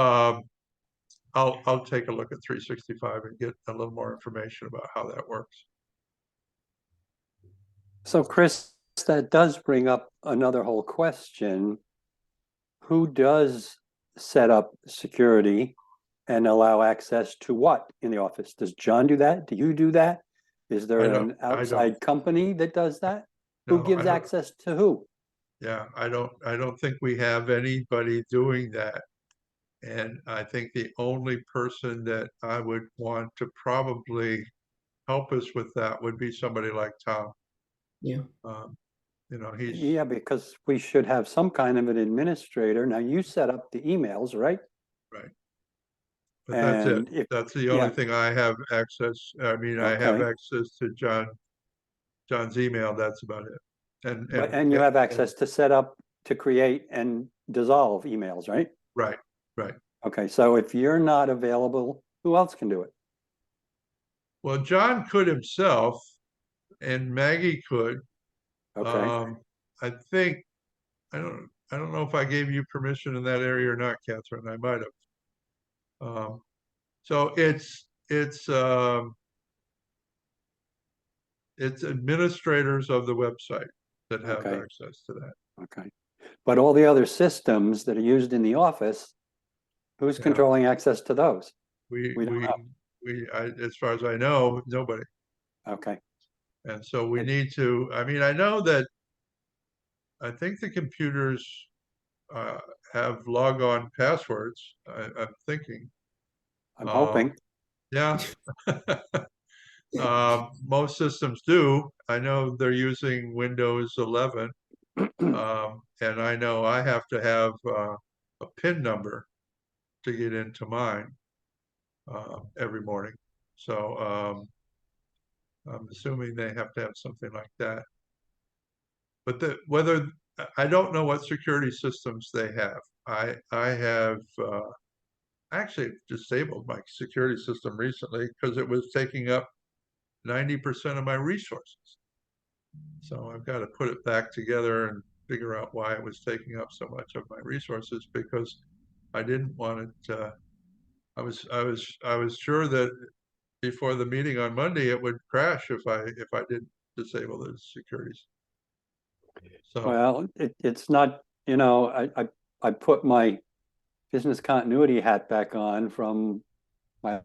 I'll take a look at 365 and get a little more information about how that works. So Chris, that does bring up another whole question. Who does set up security and allow access to what in the office? Does John do that? Do you do that? Is there an outside company that does that? Who gives access to who? Yeah, I don't think we have anybody doing that. And I think the only person that I would want to probably help us with that would be somebody like Tom. Yeah. You know, he's. Yeah, because we should have some kind of an administrator. Now you set up the emails, right? Right. But that's it. And That's the only thing I have access. I mean, I have access to John's email. That's about it. And you have access to set up, to create and dissolve emails, right? Right, right. Okay, so if you're not available, who else can do it? Well, John could himself, and Maggie could. Okay. I think I don't know if I gave you permission in that area or not, Catherine. I might have. So it's administrators of the website that have access to that. Okay. But all the other systems that are used in the office, who's controlling access to those? We as far as I know, nobody. Okay. And so we need to, I mean, I know that I think the computers have log-on passwords. I'm thinking. I'm hoping. Yeah. Most systems do. I know they're using Windows 11. And I know I have to have a PIN number to get into mine every morning. So I'm assuming they have to have something like that. But whether I don't know what security systems they have. I have actually disabled my security system recently because it was taking up 90% of my resources. So I've got to put it back together and figure out why it was taking up so much of my resources, because I didn't want it. I was sure that before the meeting on Monday it would crash if I didn't disable the securities. So well, it's not, you know, I put my business continuity hat back on from my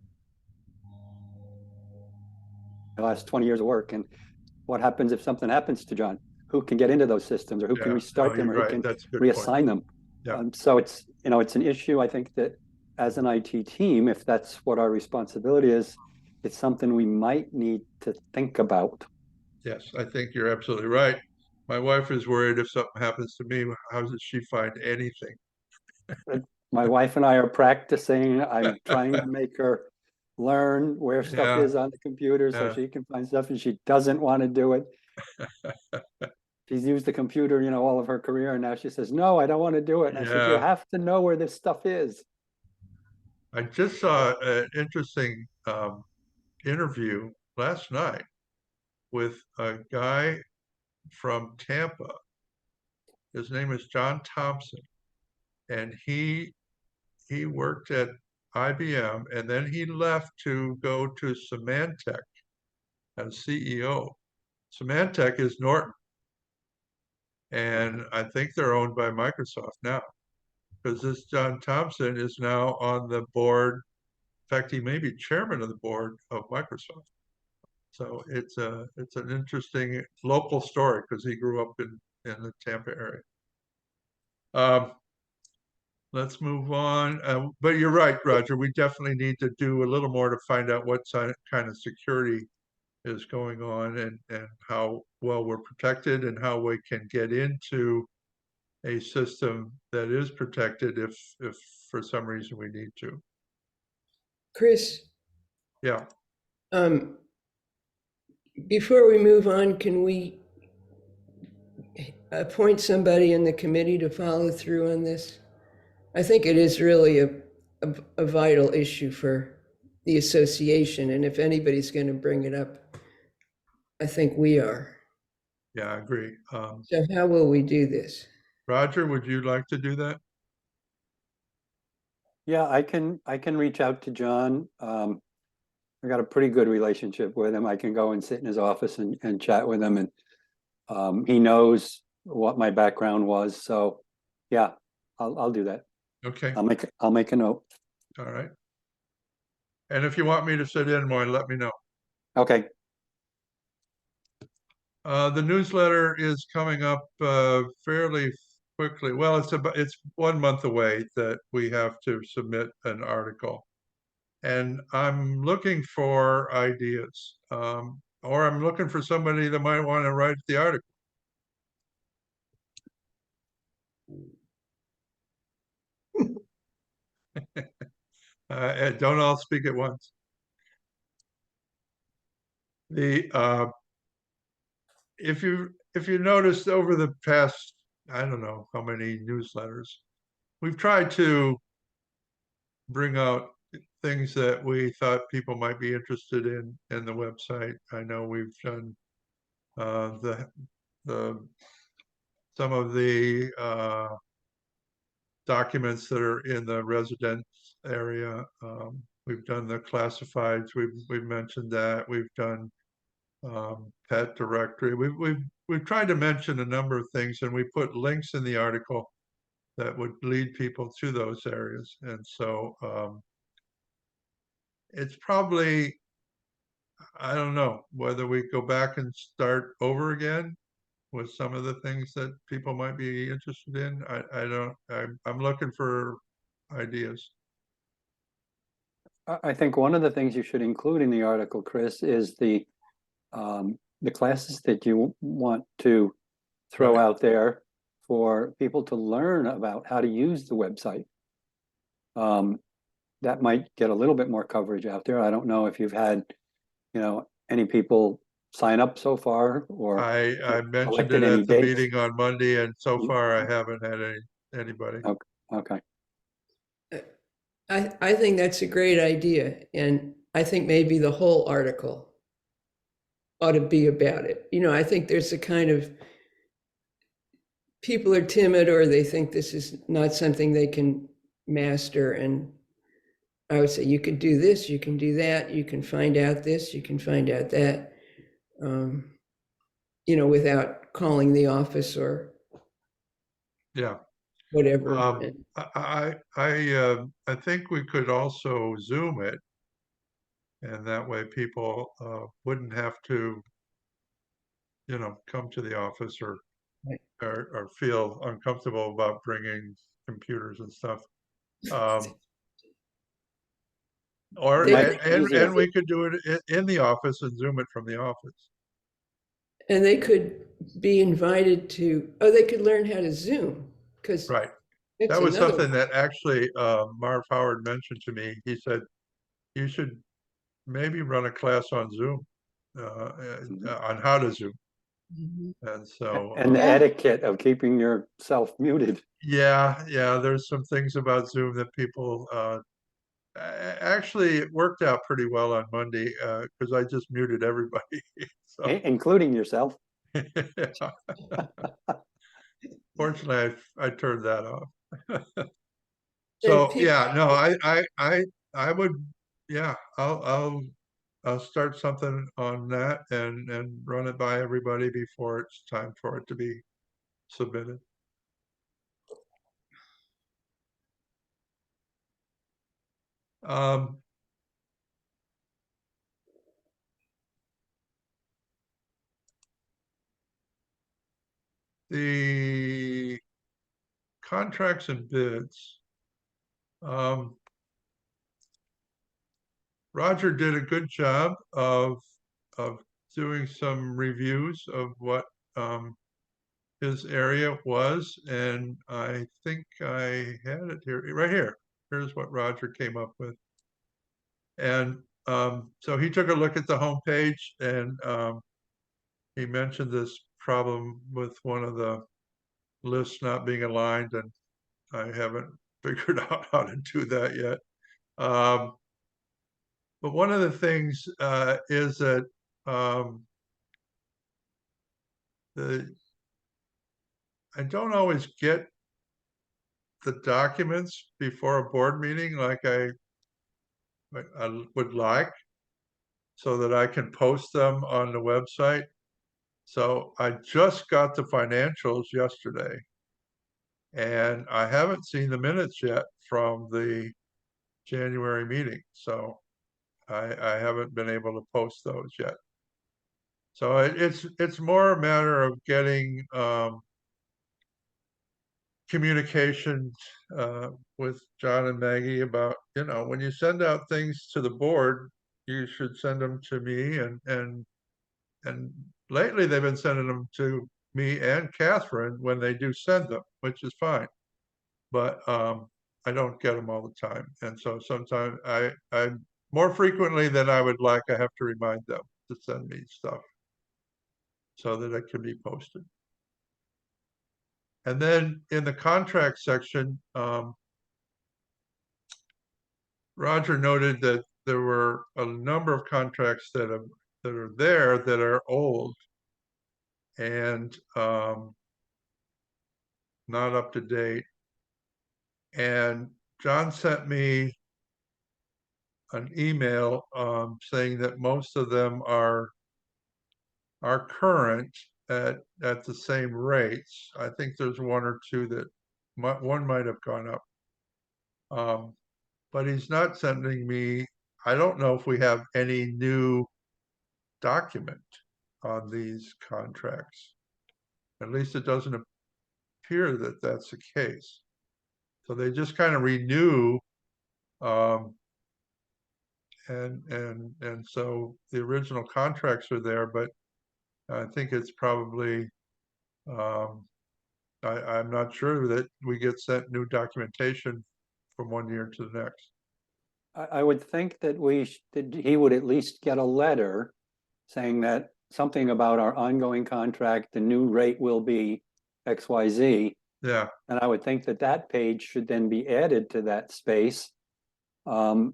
last 20 years of work, and what happens if something happens to John? Who can get into those systems, or who can restart them, or who can reassign them? So it's, you know, it's an issue. I think that as an IT team, if that's what our responsibility is, it's something we might need to think about. Yes, I think you're absolutely right. My wife is worried if something happens to me, how does she find anything? My wife and I are practicing. I'm trying to make her learn where stuff is on the computer so she can find stuff, and she doesn't want to do it. She's used the computer, you know, all of her career, and now she says, no, I don't want to do it. And I said, you have to know where this stuff is. I just saw an interesting interview last night with a guy from Tampa. His name is John Thompson, and he worked at IBM, and then he left to go to Symantec as CEO. Symantec is Norton. And I think they're owned by Microsoft now. Because this John Thompson is now on the board. In fact, he may be chairman of the board of Microsoft. So it's an interesting local story because he grew up in the Tampa area. Let's move on. But you're right, Roger. We definitely need to do a little more to find out what kind of security is going on and how well we're protected and how we can get into a system that is protected if for some reason we need to. Chris, Yeah. before we move on, can we appoint somebody in the committee to follow through on this? I think it is really a vital issue for the association, and if anybody's going to bring it up, I think we are. Yeah, I agree. So how will we do this? Roger, would you like to do that? Yeah, I can reach out to John. I got a pretty good relationship with him. I can go and sit in his office and chat with him, and he knows what my background was. So yeah, I'll do that. Okay. I'll make a note. All right. And if you want me to sit in more, let me know. Okay. The newsletter is coming up fairly quickly. Well, it's 1 month away that we have to submit an article. And I'm looking for ideas, or I'm looking for somebody that might want to write the article. Don't all speak at once. If you noticed over the past, I don't know how many newsletters, we've tried to bring out things that we thought people might be interested in the website. I know we've done some of the documents that are in the residence area. We've done the classifieds. We've mentioned that. We've done pet directory. We've tried to mention a number of things, and we put links in the article that would lead people to those areas. And so it's probably, I don't know whether we go back and start over again with some of the things that people might be interested in. I'm looking for ideas. I think one of the things you should include in the article, Chris, is the classes that you want to throw Right. out there for people to learn about how to use the website. That might get a little bit more coverage out there. I don't know if you've had, any people sign up so far, or I mentioned collected it any at the dates? meeting on Monday, and so far I haven't had anybody. Okay. I think that's a great idea, and I think maybe the whole article ought to be about it. I think there's a kind of, people are timid or they think this is not something they can master, and I would say you can do this, you can do that, you can find out this, you can find out that, without calling the office or Yeah. whatever. I think we could also Zoom it, and that way people wouldn't have to, come to the office or Right. or feel uncomfortable about bringing computers and stuff. Or They- and we could do it in the office and Zoom it from the office. And they could be invited to, they could learn how to Zoom, because Right. That was something that actually Marv Howard mentioned to me. He said, you should maybe run a class on Zoom, on how to Zoom. Mhm. And so, And the Yeah. etiquette of keeping yourself muted. yeah, there's some things about Zoom that people, actually it worked out pretty well on Monday, because I just muted everybody. So, Including yourself. fortunately, I turned that off. And So, people- yeah, no, I would, yeah, I'll start something on that and run it by everybody before it's time for it to be submitted. Um, the contracts and bids. Roger did a good job of doing some reviews of what his area was, and I think I had it here, right here. Here's what Roger came up with. And so he took a look at the homepage, and he mentioned this problem with one of the lists not being aligned, and I haven't figured out how to do that yet. But one of the things is that I don't always get the documents before a board meeting like I would like, so that I can post them on the website. So I just got the financials yesterday, and I haven't seen the minutes yet from the January meeting. So I haven't been able to post those yet. So it's more a matter of getting communication with John and Maggie about, when you send out things to the board, you should send them to me, and lately they've been sending them to me and Catherine when they do send them, which is fine. But I don't get them all the time, and so sometimes I more frequently than I would like, I have to remind them to send me stuff so that it can be posted. And then in the contract section, Roger noted that there were a number of contracts that are there that are old and not up to date. And John sent me an email saying that most of them are current at the same rates. I think there's one or two that one might have gone up. But he's not sending me, I don't know if we have any new document on these contracts. At least it doesn't appear that that's the case. So they just kind of renew, and so the original contracts are there, but I think it's probably, I'm not sure that we get sent new documentation from one year to the next. I would think that he would at least get a letter saying that something about our ongoing contract, the new rate will be XYZ. Yeah, And I would think that that page should then be added to that space. The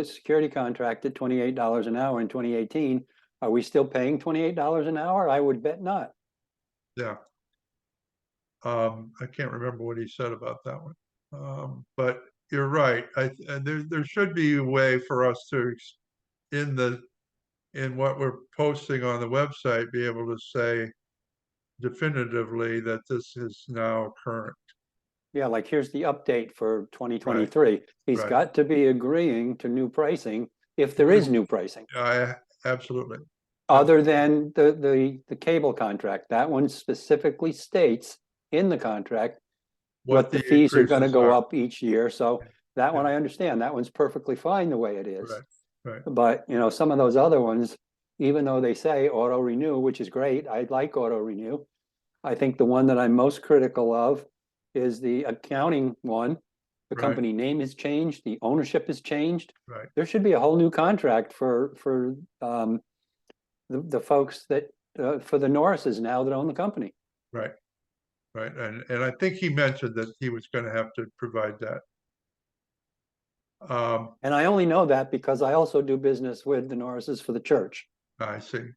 security contract at $28 an hour in 2018, are we still paying $28 an hour? I would bet not. yeah. I can't remember what he said about that one. But you're right. There should be a way for us to, in what we're posting on the website, be able to say definitively that this is now current. Yeah, like here's the update for 2023. He's right. got to be agreeing to new pricing if there is new pricing. Absolutely. Other than the cable contract, that one specifically states in the contract what the fees are going to go up each year. So that one I understand. That one's perfectly fine the way it is. Right. But some of those other ones, even though they say auto renew, which is great, I like auto renew. I think the one that I'm most critical of is the accounting one. The Right. company name has changed, the ownership has changed. Right. There should be a whole new contract for the folks that for the Norrises now that own the company. Right. And I think he mentioned that he was going to have to provide that. And I only know that because I also do business with the Norrises for the church. I see.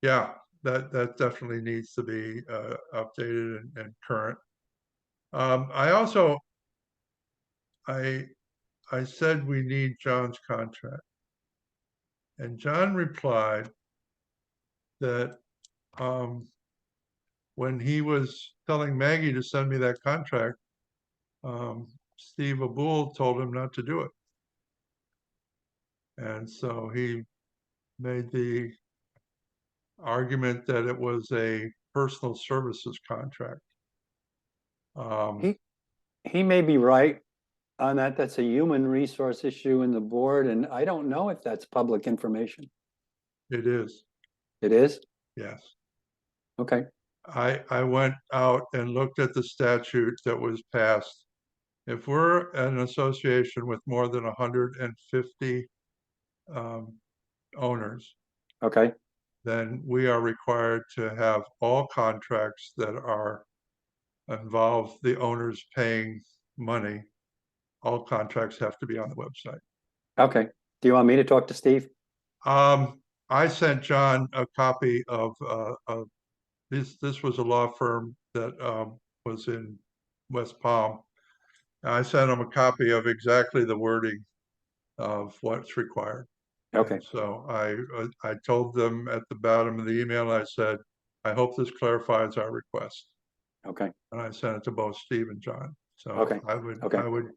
Yeah, that definitely needs to be updated and current. I I said we need John's contract. And John replied that when he was telling Maggie to send me that contract, Steve Abul told him not to do it. And so he made the argument that it was a personal services contract. He may be right on that. That's a human resource issue in the board, and I don't know if that's public information. It is, It is? yes. Okay, I went out and looked at the statute that was passed. If we're an association with more than 150 owners, okay, then we are required to have all contracts that are involve the owners paying money. All contracts have to be on the website. okay. Do you want me to talk to Steve? I sent John a copy of this was a law firm that was in West Palm. I sent him a copy of exactly the wording of what's required. Okay, And so I told them at the bottom of the email, I said, I hope this clarifies our request. okay, And I sent it to both Steve and John. So Okay, okay. I would,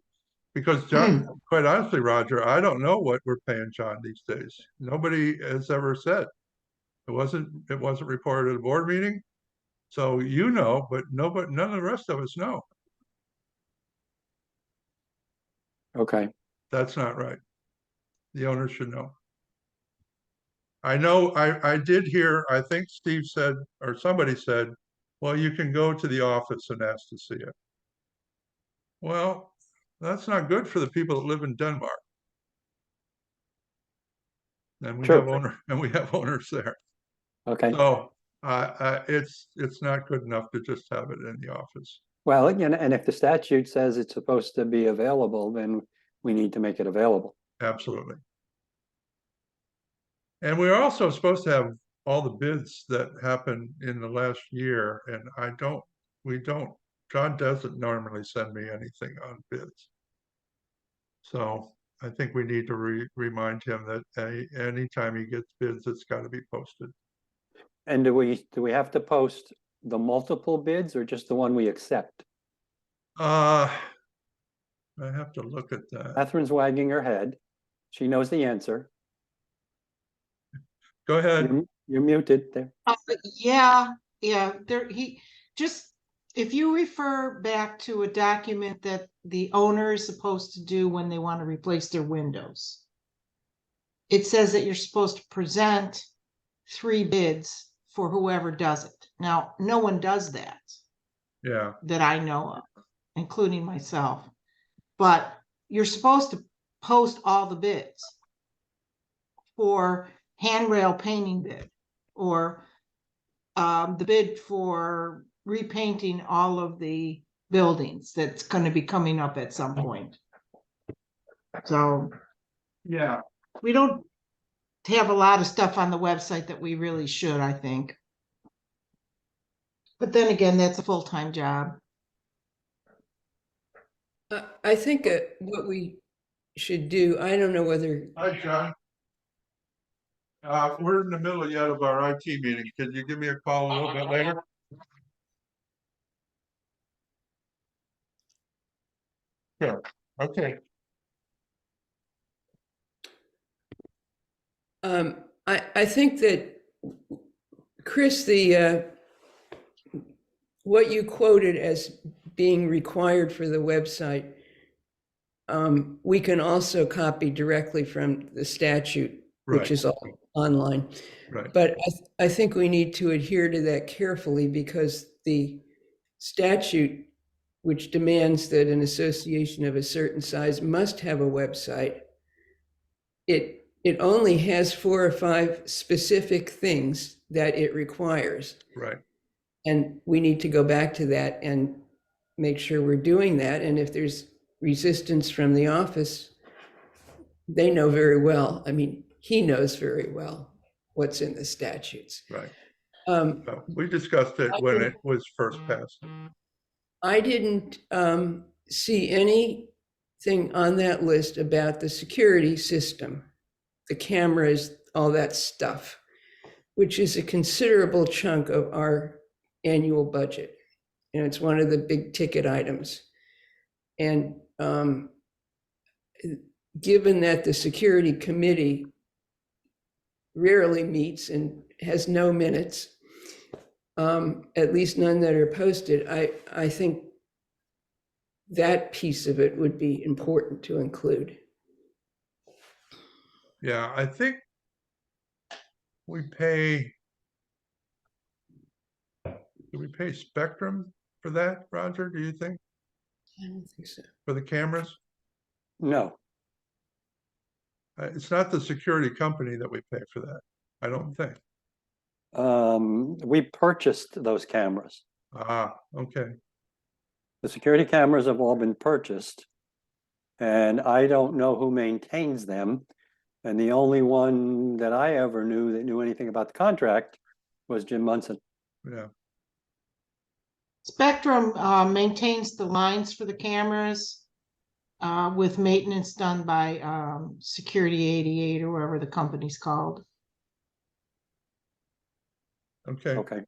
because John, quite honestly, Roger, I don't know what we're paying John these days. Nobody has ever said. It wasn't reported at a board meeting. So you know, but nobody, none of the rest of us know. okay. That's not right. The owner should know. I know, I did hear, I think Steve said, or somebody said, well, you can go to the office and ask to see it. Well, that's not good for the people that live in Denmark. And we True. have owners there. Okay. So it's not good enough to just have it in the office. Well, and if the statute says it's supposed to be available, then we need to make it available. Absolutely. And we're also supposed to have all the bids that happened in the last year, and John doesn't normally send me anything on bids. So I think we need to remind him that anytime he gets bids, it's got to be posted. And do we have to post the multiple bids or just the one we accept? I have to look at that. Catherine's wagging her head. She knows the answer. Go ahead. You're muted there. Yeah, there, if you refer back to a document that the owner is supposed to do when they want to replace their windows, it says that you're supposed to present 3 bids for whoever does it. Now, no one does that. Yeah. That I know of, including myself. But you're supposed to post all the bids for handrail painting bid, or the bid for repainting all of the buildings that's going to be coming up at some point. So Yeah. we don't have a lot of stuff on the website that we really should, I think. But then again, that's a full-time job. I think what we should do, I don't know whether, Hi, John. We're in the middle yet of our IT meeting. Could you give me a call a little bit later? Sure. Okay. I think that, Chris, what you quoted as being required for the website, we can also copy directly from the statute, which Right. is all online. Right. But I think we need to adhere to that carefully, because the statute, which demands that an association of a certain size must have a website, it only has 4 or 5 specific things that it requires. Right. And we need to go back to that and make sure we're doing that. And if there's resistance from the office, they know very well. I mean, he knows very well what's in the statutes. Right. So we discussed it when it was first passed. I didn't see any thing on that list about the security system, the cameras, all that stuff, which is a considerable chunk of our annual budget. And it's one of the big ticket items. And given that the security committee rarely meets and has no minutes, at least none that are posted, I think that piece of it would be important to include. Yeah, I think we pay, do we pay Spectrum for that, Roger, do you think, I don't think so. for the cameras? No, It's not the security company that we pay for that, I don't think. we purchased those cameras. Ah, okay, The security cameras have all been purchased. And I don't know who maintains them. And the only one that I ever knew that knew anything about the contract was Jim Munson. yeah, Spectrum maintains the lines for the cameras with maintenance done by Security 88 or whatever the company's called. okay, Okay,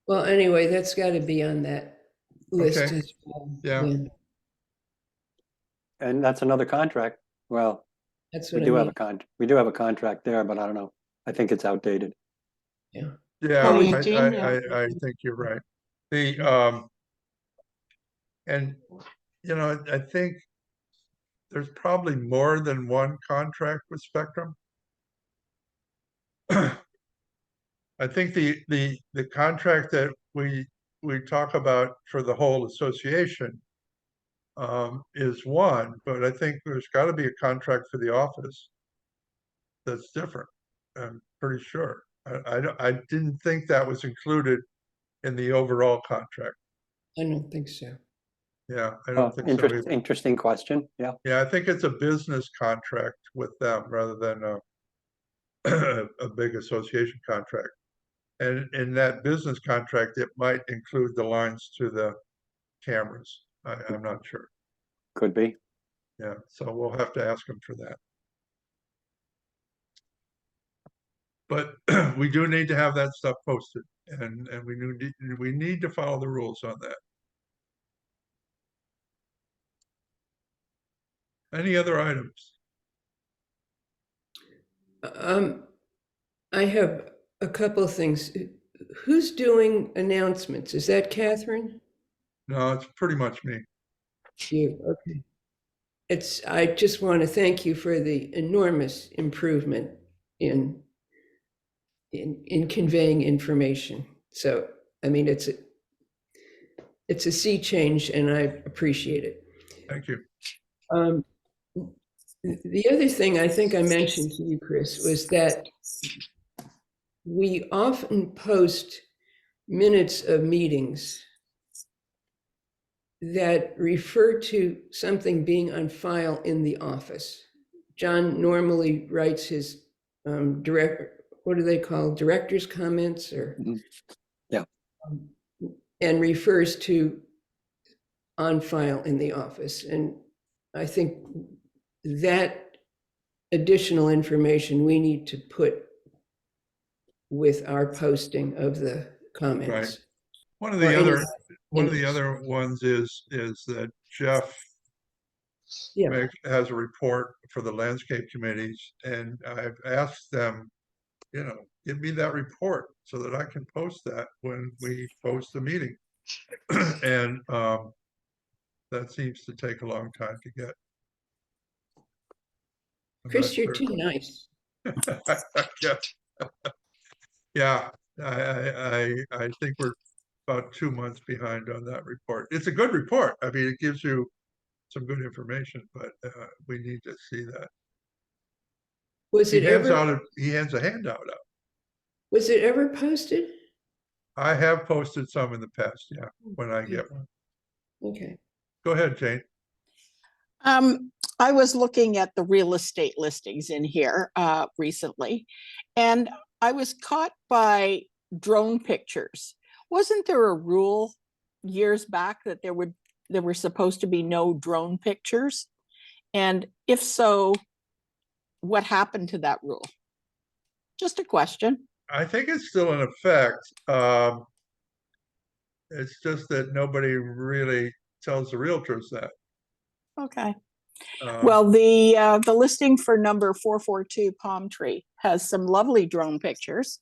Well, anyway, that's got to be on that list Okay. as well. Yeah. and that's another contract. Well, That's we what do I have mean. we do have a contract there, but I don't know. I think it's outdated. Yeah. yeah, 2018, yeah. I think you're right. The, and, you know, I think there's probably more than one contract with Spectrum. I think the contract that we talk about for the whole association is one, but I think there's got to be a contract for the office that's different. I'm pretty sure. I didn't think that was included in the overall contract. I don't think so. Yeah, I don't think so either. Interesting question. Yeah. Yeah, I think it's a business contract with them rather than a big association contract. And in that business contract, it might include the lines to the cameras. I'm not sure. Could be. Yeah, so we'll have to ask them for that. But we do need to have that stuff posted, and we need to follow the rules on that. Any other items? I have a couple of things. Who's doing announcements? Is that Catherine? No, it's pretty much me. You, okay. I just want to thank you for the enormous improvement in conveying information. So, I mean, it's a sea change and I appreciate it. Thank you. The other thing I think I mentioned to you, Chris, was that we often post minutes of meetings that refer to something being on file in the office. John normally writes his what do they call, director's comments or? Yeah. And refers to on file in the office. And I think that additional information we need to put with our posting of the comments. Right. One of Or the any other ones is that Jeff Yeah, has a report for the landscape committees, and I've asked them, you know, give me that report so that I can post that when we post the meeting. And that seems to take a long time to get. I'm Chris, not you're sure. too nice. Yeah, I think we're about 2 months behind on that report. It's a good report. I mean, it gives you some good information, but we need to see that. Was He it hands ever, a handout out. was it ever posted? I have posted some in the past, yeah, when I get one. Okay. Go ahead, Jane. I was looking at the real estate listings in here recently, and I was caught by drone pictures. Wasn't there a rule years back that there were supposed to be no drone pictures? And if so, what happened to that rule? Just a question. I think it's still in effect. It's just that nobody really tells the realtors that. Okay. Um, Well, the listing for number 442 Palm Tree has some lovely drone pictures.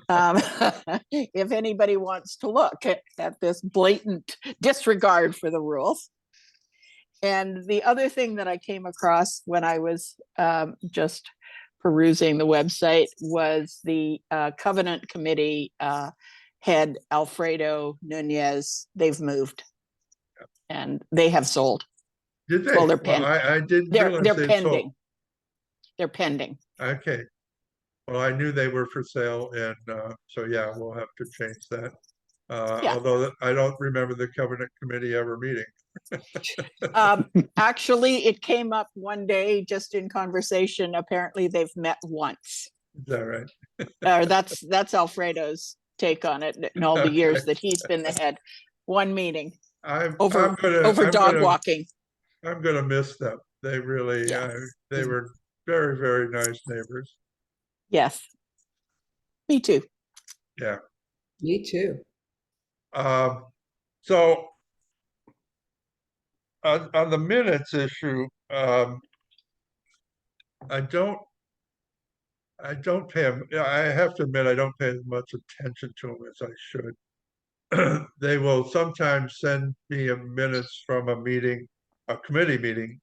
If anybody wants to look at this blatant disregard for the rules. And the other thing that I came across when I was just perusing the website was the Covenant Committee head Alfredo Nunez. They've moved and they have sold. Did they? Well, they're Well, pending. I didn't They're realize they sold. pending. They're pending. Okay. Well, I knew they were for sale, and so yeah, we'll have to change that. Yeah. Although I don't remember the Covenant Committee ever meeting. Actually, it came up one day just in conversation. Apparently, they've met once. Is that right? That's Alfredo's take on it in all the years Okay. that he's been the head. One meeting I'm over gonna dog walking. I'm gonna miss them. They really Yeah. they were very, very nice neighbors. Yes. Me too. Yeah. Me too. So on the minutes issue, I don't pay 'em- I have to admit, I don't pay as much attention to them as I should. They will sometimes send me a minutes from a meeting, a committee meeting.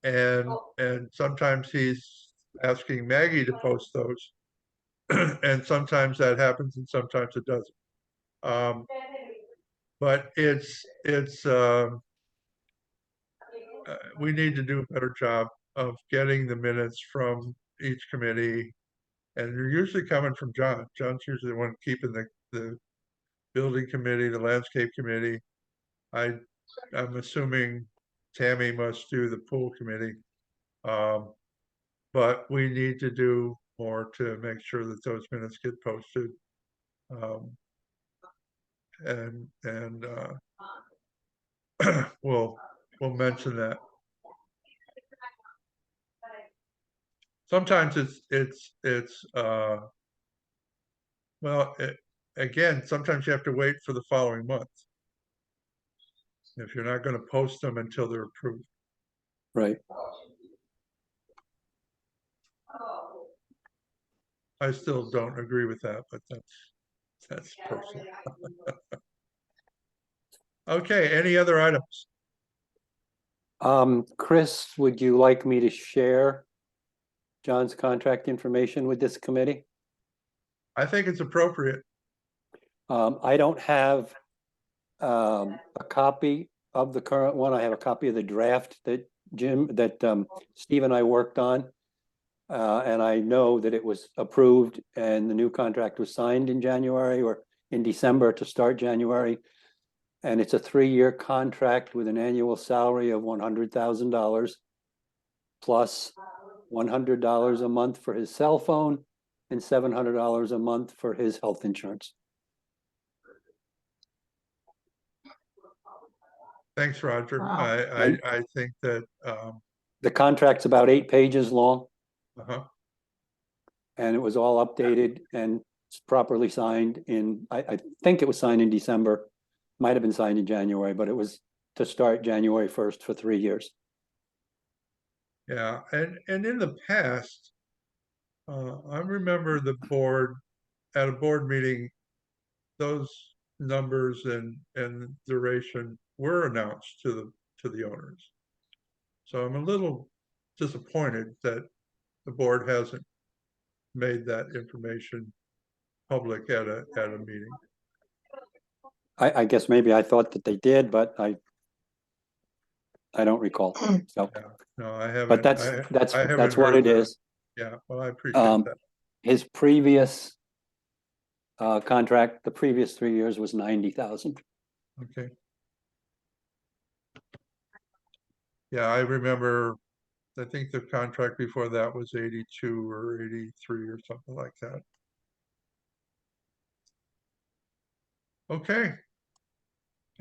And sometimes he's asking Maggie to post those. And sometimes that happens and sometimes it doesn't. But we need to do a better job of getting the minutes from each committee. And they're usually coming from John. John's usually the one keeping the building committee, the landscape committee. I'm assuming Tammy must do the pool committee. But we need to do more to make sure that those minutes get posted. And we'll mention that. Sometimes it's well, again, sometimes you have to wait for the following month if you're not going to post them until they're approved. Right. I still don't agree with that, but that's personal. Okay, any other items? Chris, would you like me to share John's contact information with this committee? I think it's appropriate. I don't have a copy of the current one. I have a copy of the draft that Steve and I worked on. And I know that it was approved and the new contract was signed in January or in December to start January. And it's a 3-year contract with an annual salary of $100,000 plus $100 a month for his cell phone and $700 a month for his health insurance. Thanks, Roger. Wow. I think that The contract's about 8 pages long uh-huh. and it was all updated and properly signed in, I think it was signed in December, might have been signed in January, but it was to start January 1st for 3 years. Yeah, and in the past, I remember the board at a board meeting, those numbers and duration were announced to the owners. So I'm a little disappointed that the board hasn't made that information public at a meeting. I guess maybe I thought that they did, but I don't recall. So, Yeah, no, I haven't. but I haven't that's what heard it that. is. Yeah, well, I appreciate that. His previous contract, the previous 3 years was 90,000. Okay. Yeah, I remember, I think the contract before that was 82 or 83 or something like that. Okay.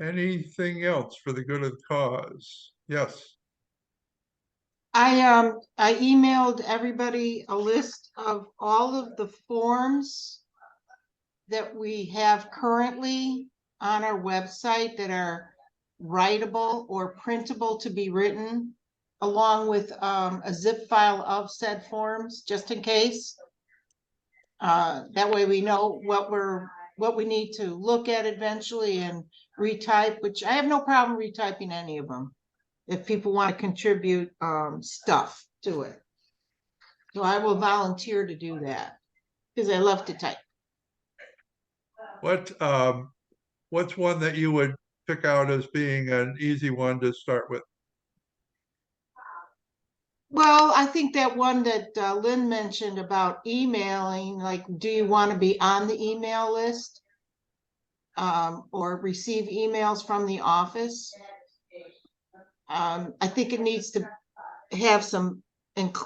Anything else for the good of the cause? Yes. I emailed everybody a list of all of the forms that we have currently on our website that are writable or printable to be written, along with a zip file of said forms, just in case. That way we know what we need to look at eventually and retype, which I have no problem retyping any of them if people want to contribute stuff to it. So I will volunteer to do that because I love to type. What's one that you would pick out as being an easy one to start with? Well, I think that one that Lynn mentioned about emailing, like, do you want to be on the email list? Or receive emails from the office? I think it needs to have some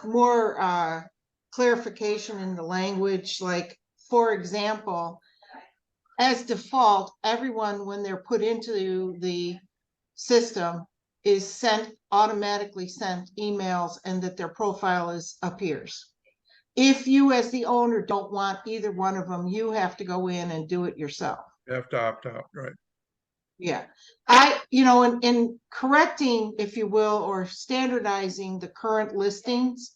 more clarification in the language, like, for example, as default, everyone, when they're put into the system, is automatically sent emails, and that their profile appears. If you, as the owner, don't want either one of them, you have to go in and do it yourself. You have to opt out, right? Yeah, in correcting, if you will, or standardizing the current listings,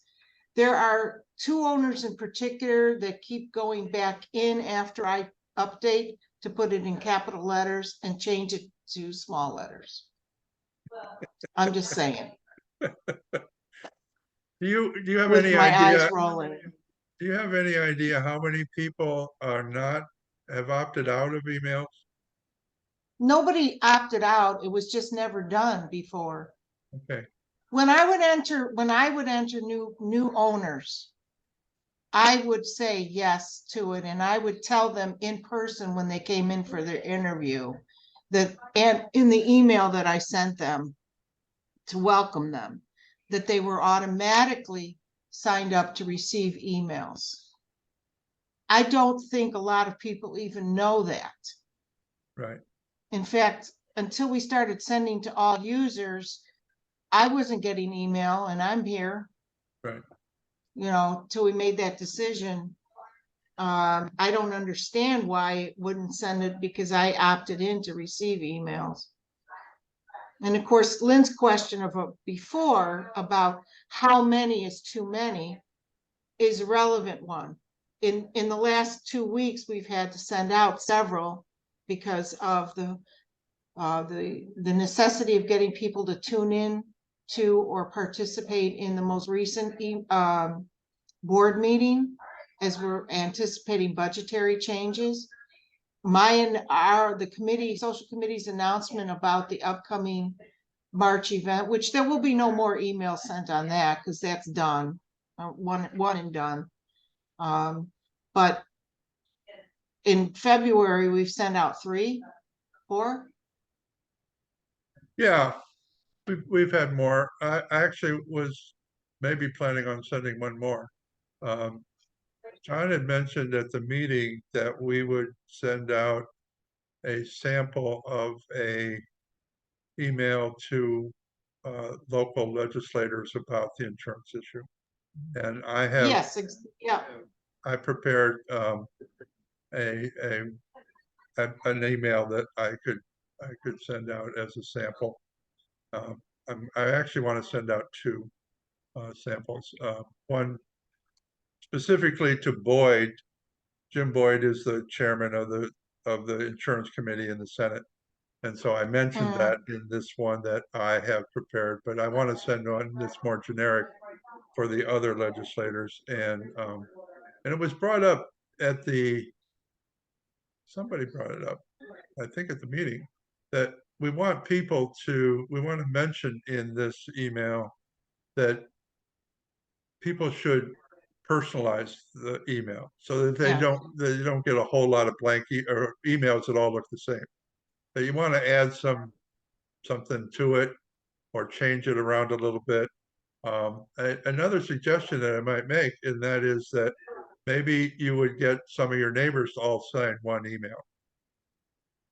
there are two owners in particular that keep going back in after I update to put it in capital letters and change it to small letters. I'm just saying. Do you have With any my idea? eyes rolling. Do you have any idea how many people have opted out of emails? Nobody opted out. It was just never done before. Okay, When I would enter new owners, I would say yes to it, and I would tell them in person when they came in for their interview and in the email that I sent them to welcome them, that they were automatically signed up to receive emails. I don't think a lot of people even know that. right. In fact, until we started sending to all users, I wasn't getting email, and I'm here. Right. Till we made that decision. I don't understand why it wouldn't send it, because I opted in to receive emails. And of course, Lynn's question before about how many is too many is a relevant one. In the last 2 weeks, we've had to send out several because of the necessity of getting people to tune in to or participate in the most recent board meeting, as we're anticipating budgetary changes. The social committee's announcement about the upcoming March event, which there will be no more emails sent on that because that's done, one and done. But in February, we've sent out 3, 4. Yeah, we've had more. I actually was maybe planning on sending one more. John had mentioned at the meeting that we would send out a sample of a email to local legislators about the insurance issue. And I have, Yes, yeah. I prepared an email that I could send out as a sample. I actually want to send out 2 samples. One specifically to Boyd. Jim Boyd is the chairman of the insurance committee in the Senate. And so I mentioned that in this one that I have prepared, but I want to send one that's more generic for the other legislators. And it was brought up somebody brought it up, I think at the meeting, that we want to mention in this email that people should personalize the email so that they don't get a whole lot of blank or emails that all look the same. That you want to add something to it or change it around a little bit. Another suggestion that I might make, and that is that maybe you would get some of your neighbors to all sign one email.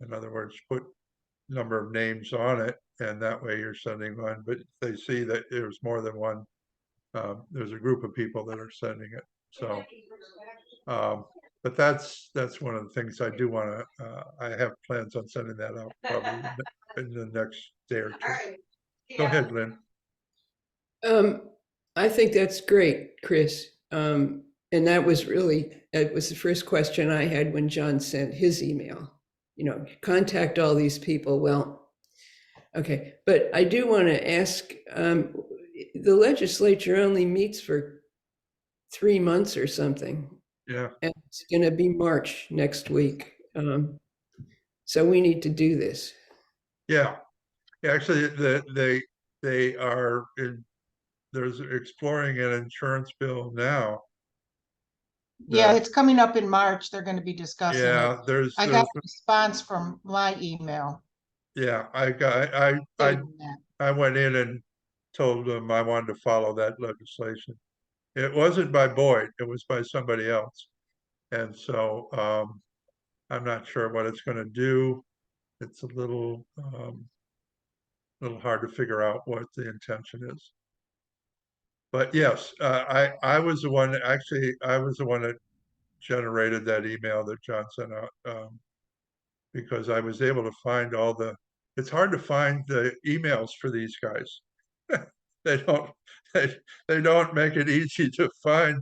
In other words, put number of names on it, and that way you're sending one, but they see that there's more than one there's a group of people that are sending it. So, but that's one of the things I do want to, I have plans on sending that out probably in the next day or two. Go ahead, Lynn. I think that's great, Chris. And that was the first question I had when John sent his email. Contact all these people. Well, okay, but I do want to ask, the legislature only meets for 3 months or something. Yeah. And it's going to be March next week. So we need to do this. Yeah. Actually, they are there's exploring an insurance bill now. Yeah, that- it's coming up in March. They're going to be discussing it. Yeah, I got a response from my email. yeah, I stating that. I went in and told them I wanted to follow that legislation. It wasn't by Boyd, it was by somebody else. And so I'm not sure what it's going to do. It's a little hard to figure out what the intention is. But yes, I was the one, actually, I was the one that generated that email that John sent out, because I was able to find it's hard to find the emails for these guys. They don't make it easy to find.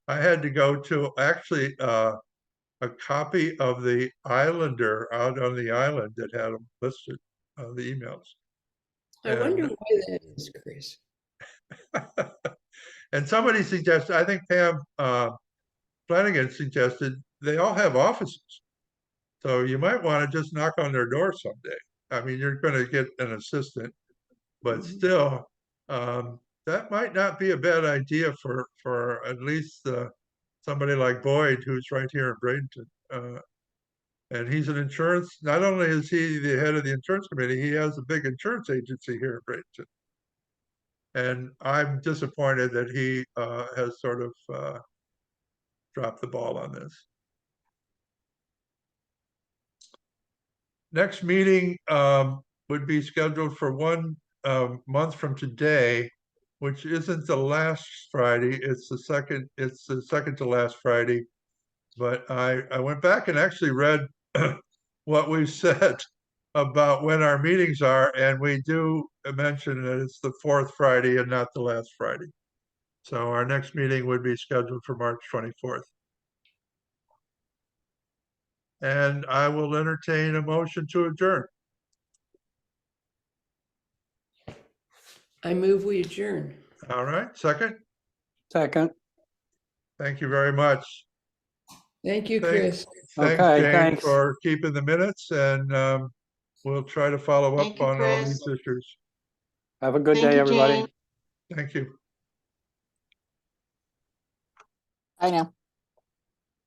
I had to go to actually a copy of the Islander out on the island that had them listed, the emails. I wonder why that is, Chris. And somebody suggested, I think Pam Flanagan suggested, they all have offices. So you might want to just knock on their door someday. I mean, you're going to get an assistant, but still, that might not be a bad idea for at least somebody like Boyd, who's right here in Bradenton. And he's an insurance, not only is he the head of the insurance committee, he has a big insurance agency here in Bradenton. And I'm disappointed that he has sort of dropped the ball on this. Next meeting would be scheduled for 1 month from today, which isn't the last Friday. It's the second to last Friday. But I went back and actually read what we've said about when our meetings are, and we do mention that it's the 4th Friday and not the last Friday. So our next meeting would be scheduled for March 24th. And I will entertain a motion to adjourn. I move we adjourn. All right, second. Second. Thank you very much. Thank you, Thanks. Chris. Thanks, Okay, Jane, thanks. for keeping the minutes, and we'll try to follow Thank up you, on all Chris. these issues. Have a good Thank day, you, everybody. Jane. Thank you. I know.